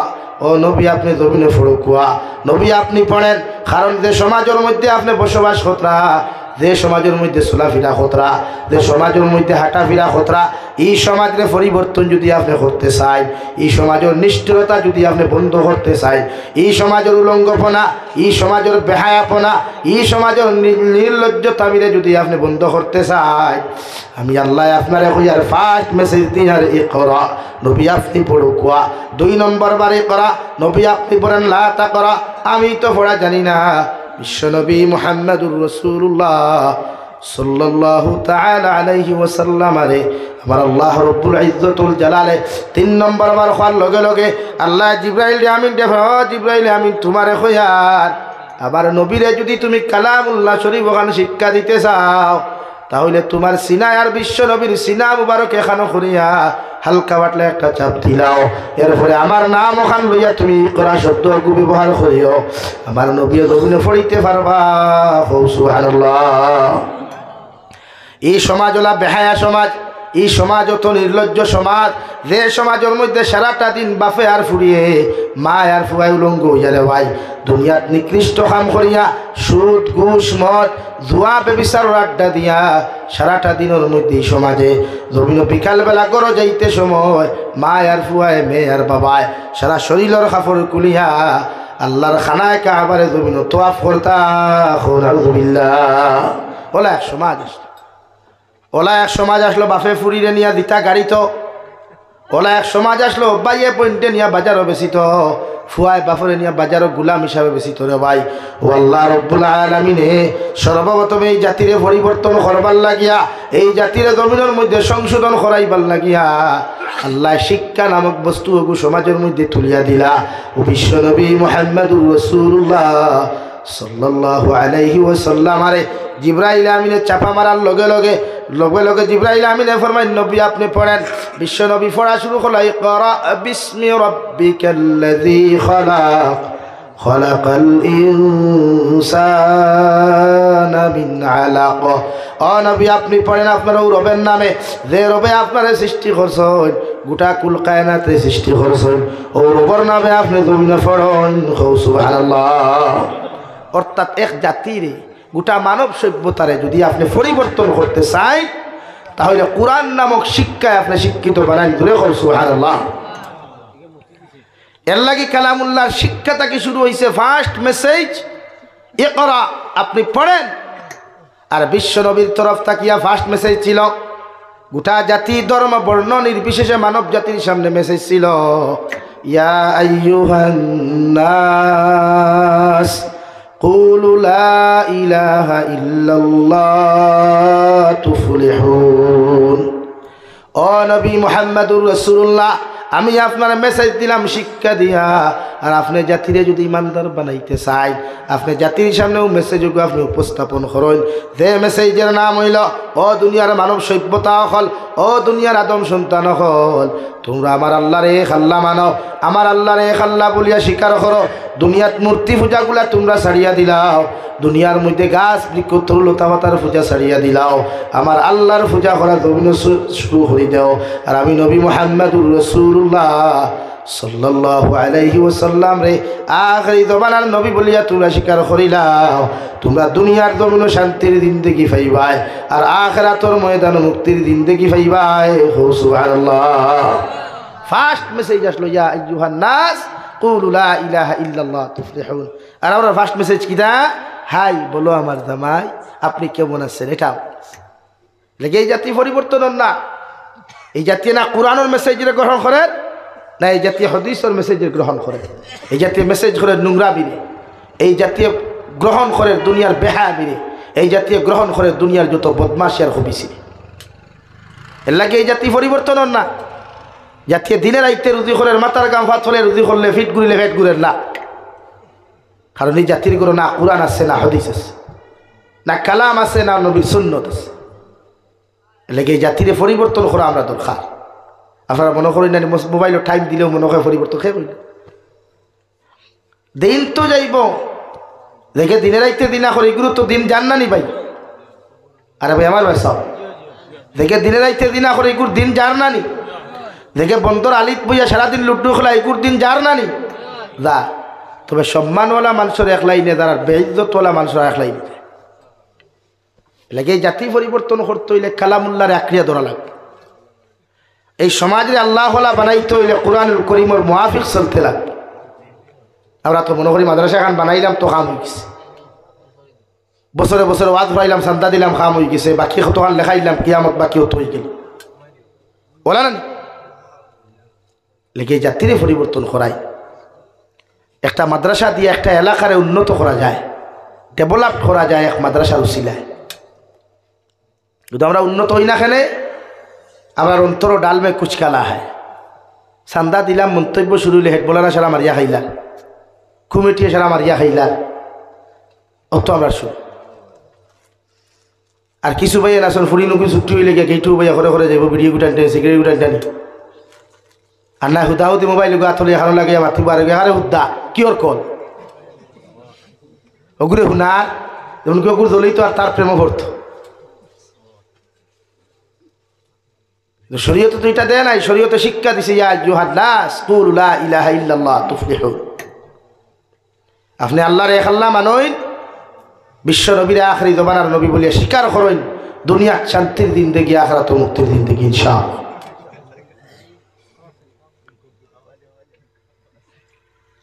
ও নবী আপনি জমিনে ফুড়কুয়া, নবী আপনি পড়েন, কারণ যে সমাজের মধ্যে আপনি বসবাস করা যে সমাজের মধ্যে চলাফেরা খতরা, যে সমাজের মধ্যে হাঁটাফেরা খতরা, এই সমাজের পরিবর্তন যদি আপনি করতে চাই, এই সমাজের নিষ্ঠুরতা যদি আপনি বন্ধ করতে চাই, এই সমাজের উলঙ্গপনা, এই সমাজের বেহায়াপনা, এই সমাজের নির্লজ্জতা মিলে যদি আপনি বন্ধ করতে চাই, আমি আল্লাহ আপনারে কইয়ার ফার্স্ট মেসেজ দিই আর ইকরা, নবী আপনি পড়ো কোয়া। 2 নম্বর বারে করা, নবী আপনি পড়েন লা তাকরা, আমি তো পড়া জানি না। বিশ্বনবী মুহাম্মদুর রাসূলুল্লাহ সাল্লাল্লাহু তাআলা আলাইহি ওয়াসাল্লাম আরে আমার আল্লাহ রব্বুল ইজ্জতুল জালালে 3 নম্বর বার হওয়ার লগে লগে আল্লাহ জিবরাইল আমিন দেখো, জিবরাইল আমিন তোমারে কইয়ার আবার নবীরে যদি তুমি কালামুল্লাহ শরীফ ওখানে শিক্ষা দিতে চাও, তাহলে তোমার সিনায় আর বিশ্ব নবীর সিনা মুবারক এখানো করিয়া হালকা বাটলে একটা চাপ দিলাও, এরপরে আমার নাম ওখান লইয়া তুমি করা শব্দ ব্যবহার করিও, আমার নবী জমিনে পড়িতে পারবা। সুবহানাল্লাহ। এই সমাজ হলা বেহায়া সমাজ, এই সমাজ অত নির্লজ্জ সমাজ, যে সমাজের মধ্যে সারাটা দিন বাপে আর ফুরিয়ে মা আর ফুয়াই উলঙ্গ হইয়া রে ভাই, দুনিয়াত নিকৃষ্ট কাম করিয়া সুদ ঘুষ মদ জুয়া বেবিচার আড্ডা দিয়া সারাটা দিনের মধ্যে সমাজে জমিন বিকালবেলা করো যাইতে সময় মা আর ফুয়ায় মেয়ে আর বাবায় সারা শরীরের কাপড় কুলিয়া আল্লাহর খানায় কাবারে জমিন তোয়াফ করতা। ওলা এক সমাজ আসলো, ওলা এক সমাজ আসলো বাপে ফুরিরে নিয়া দিতা গাড়ি, তো ওলা এক সমাজ আসলো বাইয়ে পয়েন্টে নিয়া বাজারও বেশি, তো ফুয়ায় বাফরে নিয়া বাজারও গুলাম হিসাবে বেশি। তোরে ভাই ও আল্লাহ রব্বুল আলামিনে সর্বপ্রথম এই জাতিরে পরিবর্তন করবার লাগিয়া, এই জাতিরে জমিনের মধ্যে সংশোধন করাইবার লাগিয়া আল্লাহ শিক্ষা নামক বস্তু সমাজের মধ্যে তুলিয়া দিলা। ও বিশ্বনবী মুহাম্মদুর রাসূলুল্লাহ সাল্লাল্লাহু আলাইহি ওয়াসাল্লাম আরে জিবরাইল আমিনের চাপা মারার লগে লগে জিবরাইল আমিনে ফরমায় নবী আপনি পড়েন। বিশ্ব নবী পড়া শুরু করলো, ইকরা বিসমি রাব্বিকাল্লাযী খালাক খালাকাল ইনসানা মিন আলাক। ও নবী আপনি পড়েন আপনার ও রবের নামে, যে রবে আপনারে সৃষ্টি করছেন, গোটা কুল কায়নাতে সৃষ্টি করছেন, ও রবের নামে আপনি জমিনে পড়েন। সুবহানাল্লাহ। অর্থাৎ এক জাতিরে গোটা মানব সভ্যতারে যদি আপনি পরিবর্তন করতে চাই, তাহলে কোরআন নামক শিক্ষায় আপনি শিক্ষিত বানাই ধরে করছো। সুবহানাল্লাহ। এর লাগি কালামুল্লাহর শিক্ষা থেকে শুরু হয়েছে ফার্স্ট মেসেজ ইকরা, আপনি পড়েন। আর বিশ্ব নবীর তরফ তাকিয়া ফার্স্ট মেসেজ ছিল গোটা জাতি ধর্ম বর্ণ নির্বিশেষে মানব জাতির সামনে মেসেজ ছিল, ইয়া আইয়ুহান নাস কুলু লা ইলাহা ইল্লাল্লাহ তুফলিহুন। ও নবী মুহাম্মদুর রাসূলুল্লাহ, আমি আপনার মেসেজ দিলাম শিক্ষা দিয়া, আর আপনি জাতিরে যদি ইমানদার বানাইতে চাই, আপনি জাতির সামনেও মেসেজকে আপনি উপস্থাপন করেন। যে মেসেজের নাম হইল, ও দুনিয়ার মানব সভ্যতা হল, ও দুনিয়ার আদম সন্তান হল, তোমরা আমার আল্লাহর এক আল্লাহ মানো, আমার আল্লাহর এক আল্লাহ বলিয়া স্বীকার করো। দুনিয়াত মূর্তি পূজাগুলা তোমরা ছাড়িয়া দিলাও, দুনিয়ার মধ্যে গাছ বৃক্ষ তরুলতা পাতার পূজা ছাড়িয়া দিলাও, আমার আল্লাহর পূজা করা জমিন শুরু করে দাও। আর আমি নবী মুহাম্মদুর রাসূলুল্লাহ সাল্লাল্লাহু আলাইহি ওয়াসাল্লাম রে আখিরি জমানার নবী বলিয়া তোমরা স্বীকার করিলাও, তোমরা দুনিয়ার জমিন শান্তির জিন্দেগি পাইবাই, আর আখিরাতের ময়দানে মুক্তির জিন্দেগি পাইবাই। সুবহানাল্লাহ। ফার্স্ট মেসেজ আসলো, ইয়া আইয়ুহান নাস কুলু লা ইলাহা ইল্লাল্লাহ তুফলিহুন। আর আমরা ফার্স্ট মেসেজ কিনা, হাই বলো আমার জামাই আপনি কেমন আছেন। এটাও লেগে এই জাতি পরিবর্তন না, এই জাতি না কোরআনের মেসেজের গ্রহণ করে, না এই জাতীয় হাদিসের মেসেজের গ্রহণ করে। এই জাতীয় মেসেজ করে নোংরা বিরে, এই জাতীয় গ্রহণ করে দুনিয়ার বেহায়া বিরে, এই জাতীয় গ্রহণ করে দুনিয়ার যত বদমাশি আর হবিসি। এর লাগে এই জাতি পরিবর্তন না, জাতীয় দিনের আইতে রুজি করে মাথার গাম ফাত হলে রুজি করলে ফিট ঘুরিলে ফেট ঘুরেন না, কারণ এই জাতির কোনো না কোরআন আছে, না হাদিস আছে, না কালাম আছে, না নবীর সুন্নত আছে। এর লাগে এই জাতিরে পরিবর্তন করা আমরা দরকার। আপনারা মনে করেন না মোবাইলের টাইম দিলেও মনে হয় পরিবর্তন খেয়ে করি, দিন তো যাইব, দেখে দিনের আইতে দিনা করে এগুলো তো দিন জান না নি ভাই। আরে ভাই আমার ভাই সব দেখে দিনের আইতে দিনা করে এগুর দিন যার না নি, দেখে বন্দর আলিত বইয়া সারাদিন লুড্ডু খেলা এগুর দিন যার না নি যা। তবে সম্মানওয়ালা মানুষের এক লাইনে দাঁড়ার, বেইজ্জতওয়ালা মানুষের এক লাইনে। লাগে জাতি পরিবর্তন করতে হইলে কালামুল্লাহর আঁকড়িয়া ধরা লাগবে। এই সমাজে আল্লাহ বানাইতে হইলে কোরআনুল করিমের মুআফিক চলতে লাগবে। আমরা তো মনে করি মাদ্রাসা খান বানাইলাম তো কাম হয়ে গেছে, বছরে বছরে ওয়াজ পাইলাম, চান্দা দিলাম, কাম হয়ে গেছে, বাকি কতখান লেখাইলাম, কিয়ামত বাকি হতে হয়ে গেল। বলা না লেগে জাতিরে পরিবর্তন করায়। একটা মাদ্রাসা দিয়ে একটা এলাকারে উন্নত করা যায়, ডেভেলপ করা যায় এক মাদ্রাসার উসিলায়। যদি আমরা উন্নত হই না খেলে আমার অন্তর ডাল মে কুচকালা হয়। চান্দা দিলাম, মন্তব্য শুরু হইলে হেড বলারা সারা মারিয়া খাইলা, কমিটি সারা মারিয়া খাইলা, অত আমরা শুন। আর কিছু ভাই আসল ফুরি নুকি ছুটি হইলে গিয়ে গেটু ভাইয়া করে করে যাবো, ভিডিও গুটান টানি, সিগারেট গুটান টানি। আর না হুদাহুদি মোবাইল গাথলে হানো লাগে মাথিব আর আরে হুদ্দা কি ওর কল ওগুলো হুনা যেমন কি ওগুলো দলেই তো আর তার প্রেম ভরত। শরীয়ত তো এটা দেয় নাই, শরীয়ত শিক্ষা দিছে ইয়া আইয়ুহান নাস কুলু লা ইলাহা ইল্লাল্লাহ তুফলিহুন। আপনি আল্লাহর এক আল্লাহ মানইন, বিশ্ব নবীর আখরি জমানার নবী বলিয়া স্বীকার করেন, দুনিয়া শান্তির দিন দেখি আখিরাত মুক্তির দিন দেখি ইনশাআল্লাহ।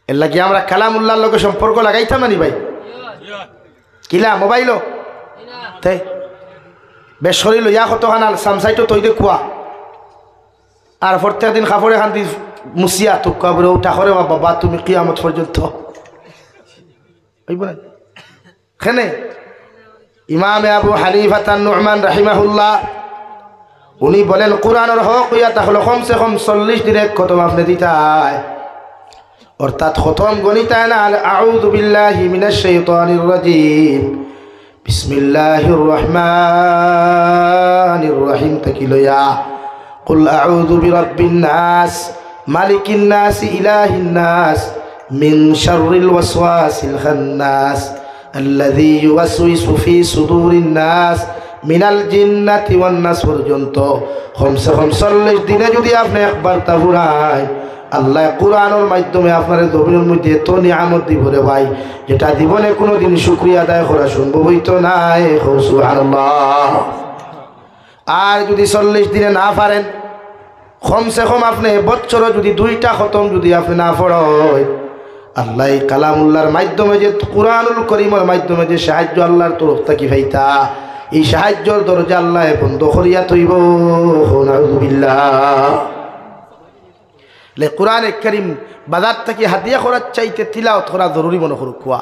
এর লাগি আমরা কালামুল্লাহর লগে সম্পর্ক লাগাইতাম না নি ভাই? কিলা মোবাইলও তাই বেশ শরীর ইয়া কত খানাল সামসাইটো তৈ দেখুয়া আর প্রত্যেক দিন কাপড়ে খান দি মুসিয়া তুকা বলে উঠা করে বাবা তুমি কিয়ামত পর্যন্ত খেনে। ইমামে আবু হানিফা নু'মান রাহিমাহুল্লাহ উনি বলেন কোরআনের হক ইয়া তাহলে কমসে কম 40 দিনের খতম আপনি দিতায়, অর্থাৎ খতম গণিতায় না। আউযু বিল্লাহি মিনাশ শাইতানির রাজিম, বিসমিল্লাহির রহমানির রহিম থেকে লইয়া কুল আউযু বিরাব্বিন নাস মালিকিন নাস ইলাহিন নাস মিন শাররিল ওয়াসওয়াসিল খান্নাস আল্লাযী ইউওয়াসউইসু ফি সুদুরিন নাস মিনাল জিন্নাতি ওয়ান নাস পর্যন্ত কমসে কম 40 দিনে যদি আপনি একবার তা পড়ায়, আল্লাহ কোরআনের মাধ্যমে আপনার জমিনের মধ্যে এত নিয়ামত দিব রে ভাই, যেটা জীবনে কোনোদিন শুকরিয়া আদায় করা সম্ভব হইতো না। সুবহানাল্লাহ। আর যদি 40 দিনে না পারেন, কমসে কম আপনি বছরে যদি 2টা খতম যদি আপনি না পড়েন, আল্লাহ কালামুল্লাহর মাধ্যমে যে কুরআনুল করিমের মাধ্যমে যে সাহায্য আল্লাহর তরফ থেকে পাইতা, এই সাহায্যর দরজা আল্লাহ বন্ধ করিয়া তৈব। নাউযুবিল্লাহ। কোরআন কারীম বাজার থেকে হাদিয়া করার চাইতে তিলাওয়াত করা জরুরি মনে করুক। কুয়া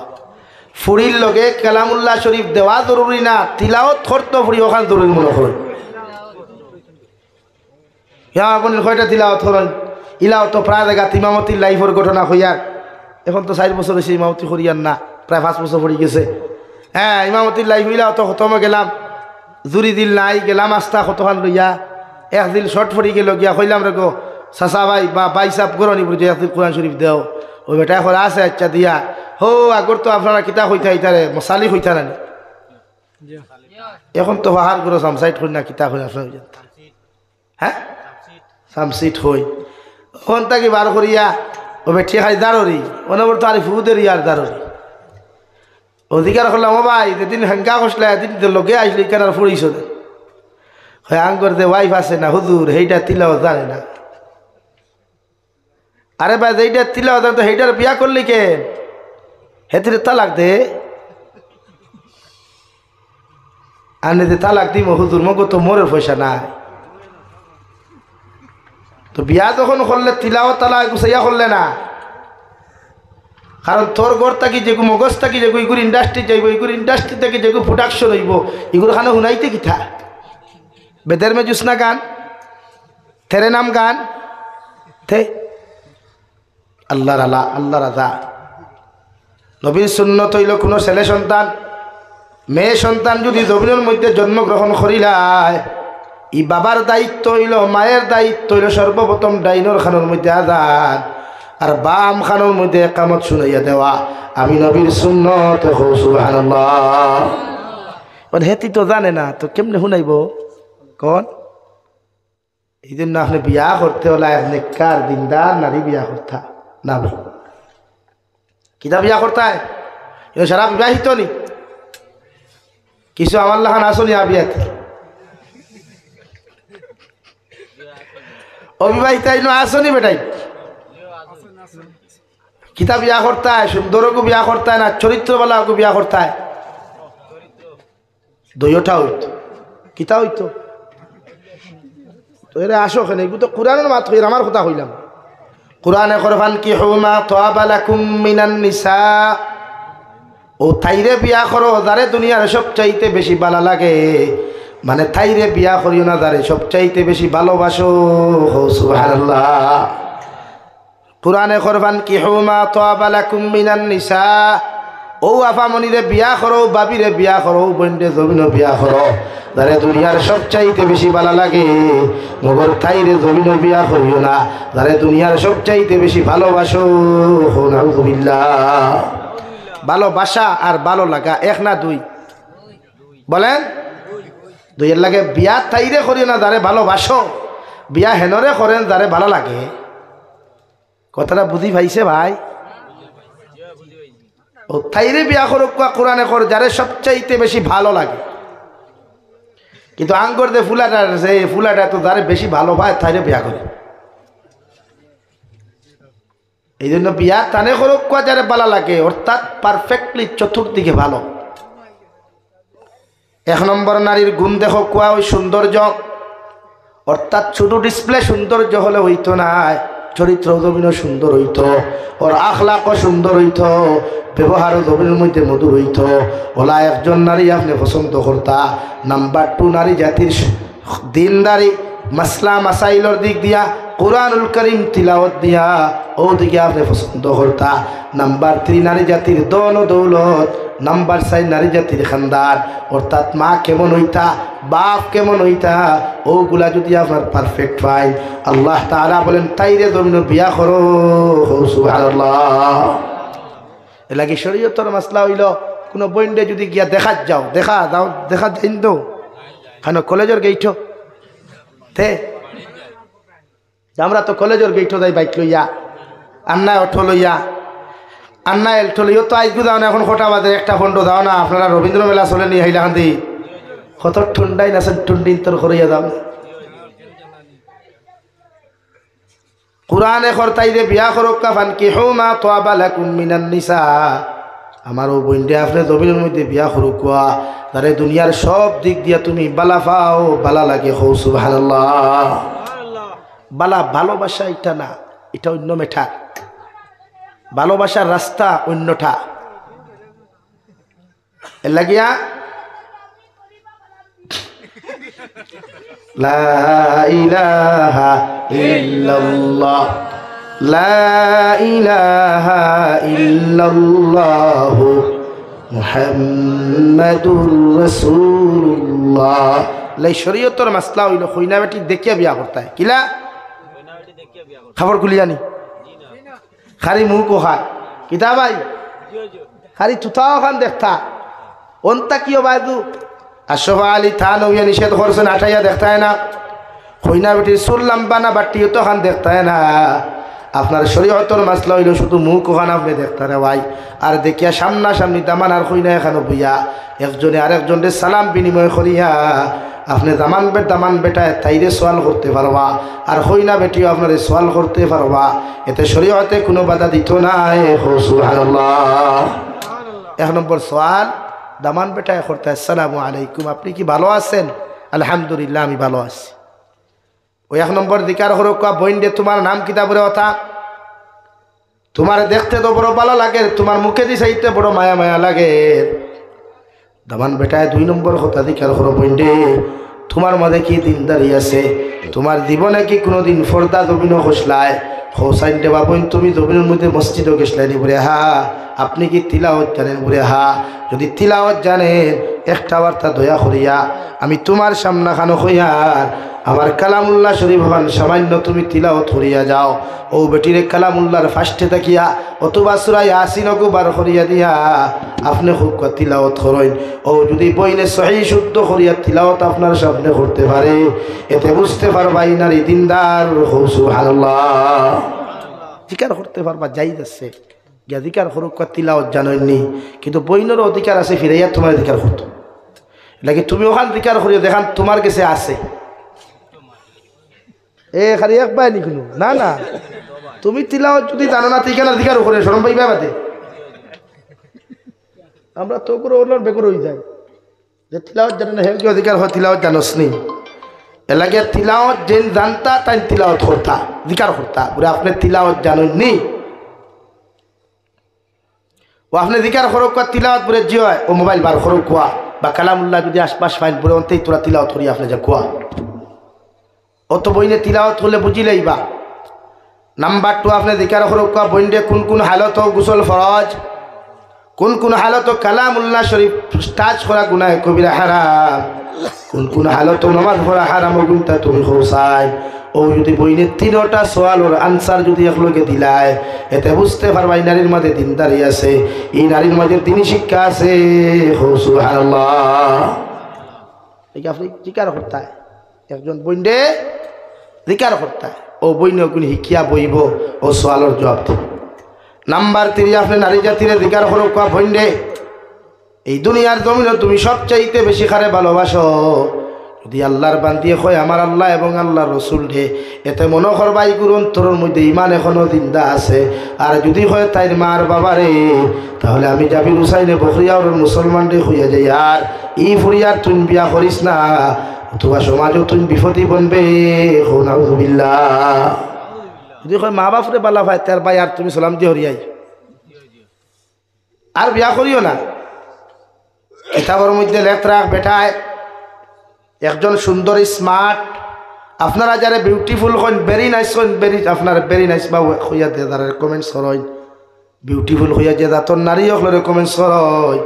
ফুরির লগে কালামুল্লাহ শরীফ দেওয়া জরুরি না, তিলাওয়াত করতে ফুরি ওখান জরুরি মনে করুন। আপনি কয়টা তিলাওয়াত করেন? ইলাও তো প্রায় জায়গা ইমামতির লাইফের ঘটনা হইয়ার, এখন তো 4 বছর হয়েছে ইমামতি করিয়ার না, প্রায় 5 বছর পড়ে গেছে। হ্যাঁ, ইমামতির লাইফ ইলাও তো খতমে গেলাম, জুরি দিল নাই গেলাম আস্তা কতখান লইয়া, এক দিল শর্ট পড়ি গেল গিয়া কইলাম রে গো চাচা ভাই বা বাই সাপ করনি বুঝে কোরআন শরীফ দেও। ওই বেটা এখন আছে আচ্ছা দিয়া হো আগর তো আপনারা কিতা হইতা ইতারে মশালি হইতা নানি, এখন তো বাহার করো সামসাইট হই না কিতা হই আপনার হ্যাঁ সামসিট হই ওখান তাকে বার করিয়া ও বেঠি খাই দাঁড়ি অনবর তো আর ফুদের ইয়ার দাঁড়ি অধিকার করলাম ও ভাই যেদিন হাঙ্গা কষলে এদিন লগে আসলে কেন আর ফুড়িস হয় আঙ্গর যে ওয়াইফ আছে না হুজুর সেইটা তিলাও জানে না। আরে ভাই যেইটা তিলাও জানে তো সেইটার বিয়া করলি কেন? হেতিরে তালাক দে, আনে যে তালাক দিম হুজুর মগো তো মোরের পয়সা নাই। তো বিয়া যখন করলে তিলাও তালাক গুছাইয়া করলে না, কারণ তোর ঘর থাকি যেগু মগজ থাকি যেগু এগুলো ইন্ডাস্ট্রি যাইব, এগুলো ইন্ডাস্ট্রি থেকে যেগু প্রোডাকশন হইব, এগুলো খানে শুনাইতে কিথা বেদের মে জুসনা গান তেরে নাম গান থে আল্লাহর আলা আল্লাহ রাজা নবীর সুন্নত হইল কোনো ছেলে সন্তান মেয়ে সন্তান যদি জমিনের মধ্যে জন্মগ্রহণ করিলায়, ই বাবার দায়িত্ব হইল মায়ের দায়িত্ব হইল সর্বপ্রথম ডাইনর খানোর মধ্যে আজান আর বাম খানোর মধ্যে একামত শুনাইয়া দেওয়া। আমি নবীর সুন্নত সুবহানাল্লাহ। হেতি তো জানে না তো কেমনে শুনাইব কন? এই জন্য আপনি বিয়া করতে হলে আপনি কার দিনদার নারী বিয়া করতা না ভাই, কিতা বিয়া করতে হয় সারা বিবাহিত নি কিছু আমার লাখান আসনি আবিয়াত অবিবাহিত আসনি বেটাই কিতা বিয়া করতে হয় সুন্দরকে বিয়া করতে হয় না চরিত্রওয়ালাকে বিয়া করতে হয় দইটা হইতো কিতা হইতো তো এরা আসো কেন এগুলো তো কোরআনের মাত হইল আমার কথা হইলাম কোরআনে করফান কি হুমা তোয়াবা লাকুম মিনান নিসা ও তাইরে বিয়া করো যারে দুনিয়ার সবচাইতে বেশি ভালো লাগে মানে তাইরে বিয়া করিও না যারে সবচাইতে বেশি ভালোবাসো সুবহানাল্লাহ কোরআনে করফান কি হুমা তোয়াবা লাকুম মিনান নিসা ও আফামনিরে বিয়া করো বাবিরে বিয়া করো বন্ডে জমিনও বিয়া করো যারে দুনিয়ার সবচাইতে বেশি ভালো লাগে মগর তাইরে জমিনও বিয়া করিও না যারে দুনিয়ার সবচাইতে বেশি ভালোবাসো নাউযুবিল্লাহ ভালোবাসা আর ভালো লাগা এক না দুই বলেন দুইয়ের লাগে বিয়া তাইরে করিও না যারে ভালোবাসো বিয়া হেনরে করেন যারে ভালো লাগে কথাটা বুঝি পাইছে ভাই ও তাইরে বিয়া করুক কোরআনে কর যারে সবচাইতে বেশি ভালো লাগে কিন্তু আঙ্গর যে ফুলাটা তো যারে বেশি ভালো পায় তাইরে বিয়া করে এই জন্য বিয়া তানে করুক যারে ভালো লাগে অর্থাৎ পারফেক্টলি চতুর্দিকে ভালো এক নম্বর নারীর গুণ দেখো কোয়া ওই সৌন্দর্য অর্থাৎ শুধু ডিসপ্লে সৌন্দর্য হলে হইতো না চরিত্র জমিনও সুন্দর হইতো ওর আখলাকও সুন্দর হইতো ব্যবহারও জমিনের মধ্যে মধুর হইতো ওলা একজন নারী আপনি পছন্দ করতা নাম্বার 2 নারী জাতির দিনদারি মাসলা মাসাইলর দিক দিয়া কুরআনুল কারীম তিলাওয়াত দিয়া ও দিকে আপনি পছন্দ করতা নাম্বার 3 নারী জাতির দন ও দৌলত নাম্বার 4 নারী জাতির খানদান অর্থাৎ মা কেমন হইতা বাপ কেমন হইতা ওগুলা যদি আপনার পারফেক্ট পাই আল্লাহ তাআলা বলেন তাইরে জমিন বিয়া করো সুবহানাল্লাহ এলাকি শরীয়তের মাসলা হইল কোনো বইন্ডে যদি গিয়া দেখা যাইন তো কেন কলেজের গেইট তে আমরা তো কলেজের গেইট যাই বাইক লইয়া আন্না অটো লইয়া আন্না এলটো লইয়া তো আইগু যাও না এখন কটা বাজে একটা ফন্ড যাও না আপনারা রবীন্দ্র মেলা চলে নি হাইলা খান্দি কত ঠুন্ডাই নাছেন টুন্ডিন তোর করিয়া যাও কুরআনে করতাইরে বিয়া করুক কাফান কি হুমা তোয়াবা লাকুম মিনান নিসা আমারও বইন্ডে আপনি জমিনের মধ্যে বিয়া করুক তারে দুনিয়ার সব দিক দিয়া তুমি বালা পাও বালা লাগে হো সুবহানাল্লাহ বালা ভালোবাসা এটা না এটা অন্য মেঠা ভালোবাসার রাস্তা অন্যটা এর লাগিয়া লা ইলাহা ইল্লাল্লাহ লা ইলাহা ইল্লাল্লাহ মুহাম্মাদুর রাসূলুল্লাহ লাই শরীয়তের মাসলা হইল কইনা বেটি দেখিয়া বিয়া করতে হয় কিলা খবর খুলিয়ানি খালি মুখ খায় কিতা ভাই খালি তুতাও খান দেখতা অন্তা কিও বাইদু আশফা আলী থান হইয়া নিষেধ করছেন আঠাইয়া দেখতে হয় না কইনা বেটির চুল লম্বা না বাটিও তো খান দেখতে হয় না আপনার শরীয়তের মাসলা হইল শুধু মুখ ওখান আপনি দেখতে রে ভাই আর দেখিয়া সামনাসামনি দামান আর কইনা এখানে বইয়া একজনে আরেকজনের সালাম বিনিময় করিয়া আপনি দামান বেটায় তাইরে সোয়াল করতে পারবা আর কইনা বেটিও আপনার সোয়াল করতে পারবা এতে শরীয়তে কোনো বাধা দিত না সুবহানাল্লাহ এক নম্বর সোয়াল দামান বেটায় করতে আসসালামু আলাইকুম আপনি কি ভালো আছেন আলহামদুলিল্লাহ আমি ভালো আছি ওই এক নম্বর দিকার হরকা বইন্ডে তোমার নাম কিতাবরে কথা তোমার দেখতে তো বড় ভালো লাগে তোমার মুখে দি চাইতে বড় মায়া মায়া লাগে দামান বেটায় 2 নম্বর কথা দিকার হর বইন্ডে তোমার মধ্যে কি দিনদারি আছে তোমার জীবনে কি কোনোদিন ফর্দা জমিনও খসলায় হোসাইন দেবা বইন তুমি জমিনের মধ্যে মসজিদও গেছলাইনি বলে হা আপনি কি তিলাওয়াত জানেন বলে হা যদি তিলাওয়াত জানেন একটা বার্তা দয়া করিয়া আমি তোমার সামনা খানো হইয়ার আমার কালামুল্লাহ শরীফ হন সামান্য তুমি তিলাওয়াত করিয়া যাও ও বেটিরে কালামুল্লাহর ফার্স্টে তাকিয়া অথবা সূরা ইয়াসিনকে বার করিয়া দিয়া আপনি খুব তিলাওয়াত করেন ও যদি বইনে সহিহ শুদ্ধ করিয়া তিলাওয়াত আপনার সামনে করতে পারে এতে বুঝতে পারবা এই নারী দিনদার সুবহানাল্লাহ জিকার করতে পারবা যাই যাচ্ছে অধিকার হরুক তিলাওয়াত জানেননি কিন্তু বইনেরও অধিকার আছে ফিরাইয়া তোমার অধিকার হতো লাগে তুমি ওখান দিকার করিও দেখান তোমার কাছে আছে এ খালি এক পায় নি কোনো না না তুমি তিলাওয়াত যদি জানো না ঠিকানা দিকার করে শরম পাইবা বাদে আমরা তো করে ওনার বেকর হয়ে যায় যে তিলাওয়াত জানে না হে কি অধিকার হয় তিলাওয়াত জানোস নি এলাকে তিলাওয়াত যেন জানতা তাই তিলাওয়াত করতা দিকার করতা পুরো আপনি তিলাওয়াত জানেননি ও আপনি দিকার খরক কা তিলাওয়াত পুরো জি হয় ও মোবাইল বার খরক কোয়া বা কালামুল্লাহ যদি আশপাশ ফাইন পুরো অন্তেই তোরা তিলাওয়াত করি আপনি যা কোয়া অত বইনে তিলাওয়াত করলে বুঝিলেই বা নাম্বার 2 আপনি দিকার খরক কা বইন্ডে কোন হালত গোসল ফরজ কোন হালত কালামুল্লাহ শরীফ টাচ করা গুনাহ কবিরা হারাম কোন হালত নামাজ পড়া হারাম গুনতা তুমি খোসাই ও যদি বইনে তিনটা সওয়ালের আনসার যদি একলগে দিলায় এতে বুঝতে পারবাই নারীর মধ্যে দিনদারি আছে এই নারীর মধ্যে দিনী শিক্ষা আছে সুবহানাল্লাহ এই আপনি জিকার করতে একজন বইন্ডে জিকার করতে ও বইনে কোন শিক্ষা বইব ও সওয়ালের জবাব দিব নাম্বার 3 আপনি নারী জাতির দিকার করক বইন্ডে এই দুনিয়ার জমিনে তুমি সবচাইতে বেশি খারে ভালোবাসো যদি আল্লাহর বান্দিয়ে কয় আমার আল্লাহ এবং আল্লাহর রসুল রে এতে মনে করবাই গুরু অন্তরের মধ্যে ইমান এখনো জিন্দা আছে আর যদি হয় তাইর মার বাবারে তাহলে আমি জাবির হুসাইনে বখরিয়ার মুসলমান রে হইয়া যাই আর ই ফুরিয়ার তুই বিয়া করিস না তোমার সমাজও তুই বিপদী বনবে নাউযুবিল্লাহ যদি কয় মা বাপরে বালা ভাই তার ভাই আর তুমি সালাম দিয়ে হরিয়াই আর বিয়া করিও না কিতাবের মধ্যে লেখ রাখ বেটায় একজন সুন্দর স্মার্ট আপনারা যারা বিউটিফুল হন ভেরি নাইস হন ভেরি আপনার ভেরি নাইস বা হইয়া দিয়ে তারা রেকমেন্ডস করেন বিউটিফুল হইয়া যে তার নারী হল রেকমেন্ডস করেন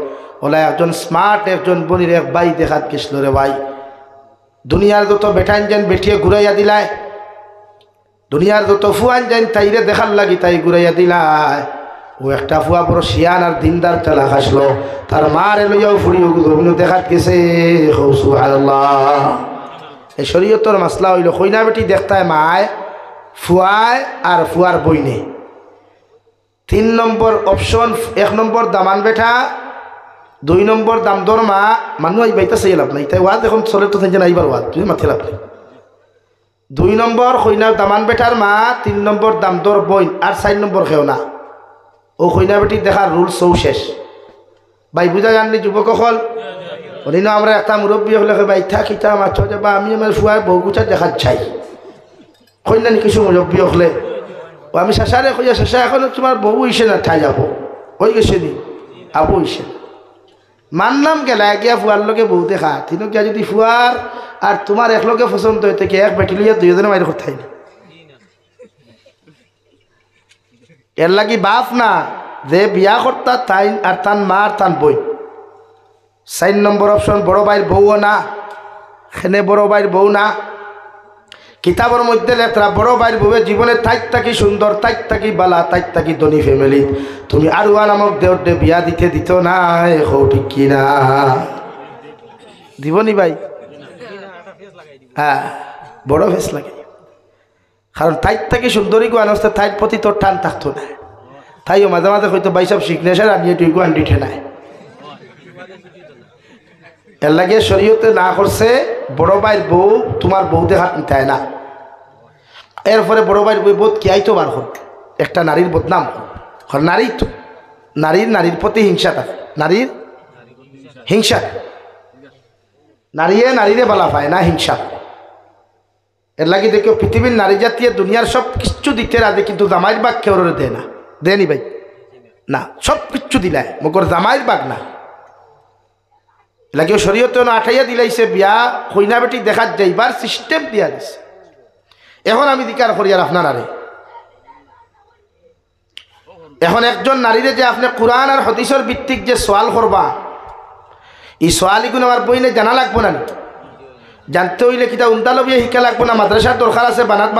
ওলা একজন স্মার্ট একজন বনির এক ভাই দেখাত গেছিল রে ভাই দুনিয়ার যত বেটাইন যেন বেটিয়ে ঘুরাইয়া দিলায় দুনিয়ার যত ফুয়ান যেন তাইরে দেখার লাগি তাই ঘুরাইয়া দিলায় ও একটা ফুয়া বড় শিয়ান আর দিনদার চালাক আসলো তার মার লইয়াও ফুড়িও দেখাত গেছে সুবহানাল্লাহ এই শরীয়তর মাসলা হইল কইনা বেটি দেখতায় মায় ফুয়ায় আর ফুয়ার বইনে 3 নম্বর অপশন 1 নম্বর দামান বেটা 2 নম্বর দামদর মা মানুষ আই বাইতা চাই লাভ নাই তাই ওয়াজ এখন চলে তো থাকছে না এইবার ওয়াজ তুই মাথে লাভ নাই 2 নম্বর কইনা দামান বেটার মা 3 নম্বর দামদর বইন আর 4 নম্বর খেও না ও কইনা বেটি দেখার রুল সৌ শেষ ভাই বুঝা জাননি যুবক হল অন্য আমরা একটা মুরব্বী হলে ভাই থাকিতা মাছ যাবা আমি আমার ফুয়ার বউ গুছা দেখার চাই কইনা নি কিছু মুরব্বী হলে ও আমি শাসারে কইয়া শাসা এখন তোমার বউ হইছে না ঠাই যাব হয়ে গেছে নি আবু হইছে মানলাম গেলা গিয়া ফুয়ার লোকে বউ দেখা তিনও গিয়া যদি ফুয়ার আর তোমার একলগে পছন্দ হইতে কি এক বেটি লইয়া 2 জনে মাইর কথাই না এর লাগি বাপ না যে বিয়া করতা তাই আর তান মা আর তান বই 4 নম্বর অপশন বড় ভাইয়ের বউও না খেনে বড় ভাইয়ের বউ না কিতাবের মধ্যে লেখা বড় ভাইয়ের বউয়ের জীবনে তাইত থাকি সুন্দর তাইত থাকি বালা তাইত থাকি ধনী ফ্যামিলি তুমি আরুয়া নামক দেওয়ার বিয়া দিত না এখন ঠিক কিনা দিবনি ভাই হ্যাঁ বড় ফেস লাগে কারণ তাইর থেকে সুন্দরী গো আনস্তে তাইর প্রতি তোর টান থাকতো না তাইও মাঝে মাঝে হয়তো বাইসব সিগনেচার আনিয়ে তুই গোয়ান ডিঠে নাই এর লাগে শরীয়তে না করছে বড় ভাইয়ের বউ তোমার বউ দেখাত নিতায় না এরপরে বড় ভাইয়ের বউ বোধ কি আইতো বার হোক একটা নারীর বদনাম নারী তো নারীর প্রতি হিংসা থাকে নারীর হিংসা নারীরে বালা পায় না হিংসা এর লাগে দেখো পৃথিবীর নারী জাতীয় দুনিয়ার সব কিছু দিতে রাধে কিন্তু জামাইয়ের বাঘ কেউ দেয় না দেয়নি ভাই না সব কিচ্ছু দিলায় মগর জামাইয়ের বাঘ না লাগে শরীয়তে আঠাইয়া দিলাইছে বিয়া কইনা বেটি দেখাত যাইবার সিস্টেম দিয়া দিছে এখন আমি দিকার করি আর আপনার আরে এখন একজন নারীরে যে আপনি কোরআন আর হাদিসের ভিত্তিক যে সওয়াল করবা এই সওয়ালিগুলো আমার বইনে জানা লাগবো না জানতে হইলে কিতা উন্দালবিয়া শিক্ষা লাগবো না মাদ্রাসার দরকার আছে বানাত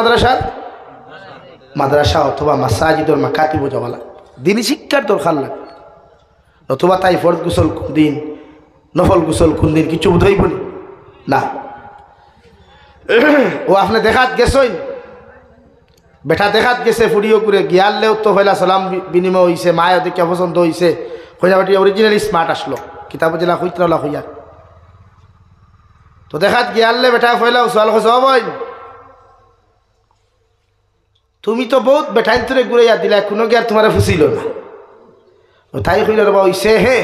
মাদ্রাসা অথবা মাসাজিদর মাকাতিব যাওয়া লাগবে দিনই শিক্ষার দরকার লাগবে অথবা তাই ফরজ গোসল কোন দিন নফল গোসল কোন দিন কিছু বুঝাইব না ও আপনি দেখাত গেছইন বেটা দেখাত গেছে ফুড়িও করে গিয়ালেও তো হইলা সালাম বিনিময় হয়েছে মায়ের দেখে পছন্দ হয়েছে হইয়া বেটি অরিজিনালি স্মার্ট আসলো কিতাব জেলা হইতরা হইয়া তো দেখাত গিয়ালে বেটা ফেলাও সোয়াল খোঁজ হবইন তুমি তো বহুত বেঠাইন তোরে ঘুরাইয়া দিলা কোনো কি আর তোমার ফুসিল না তাই কইল রে বাবা হইছে হে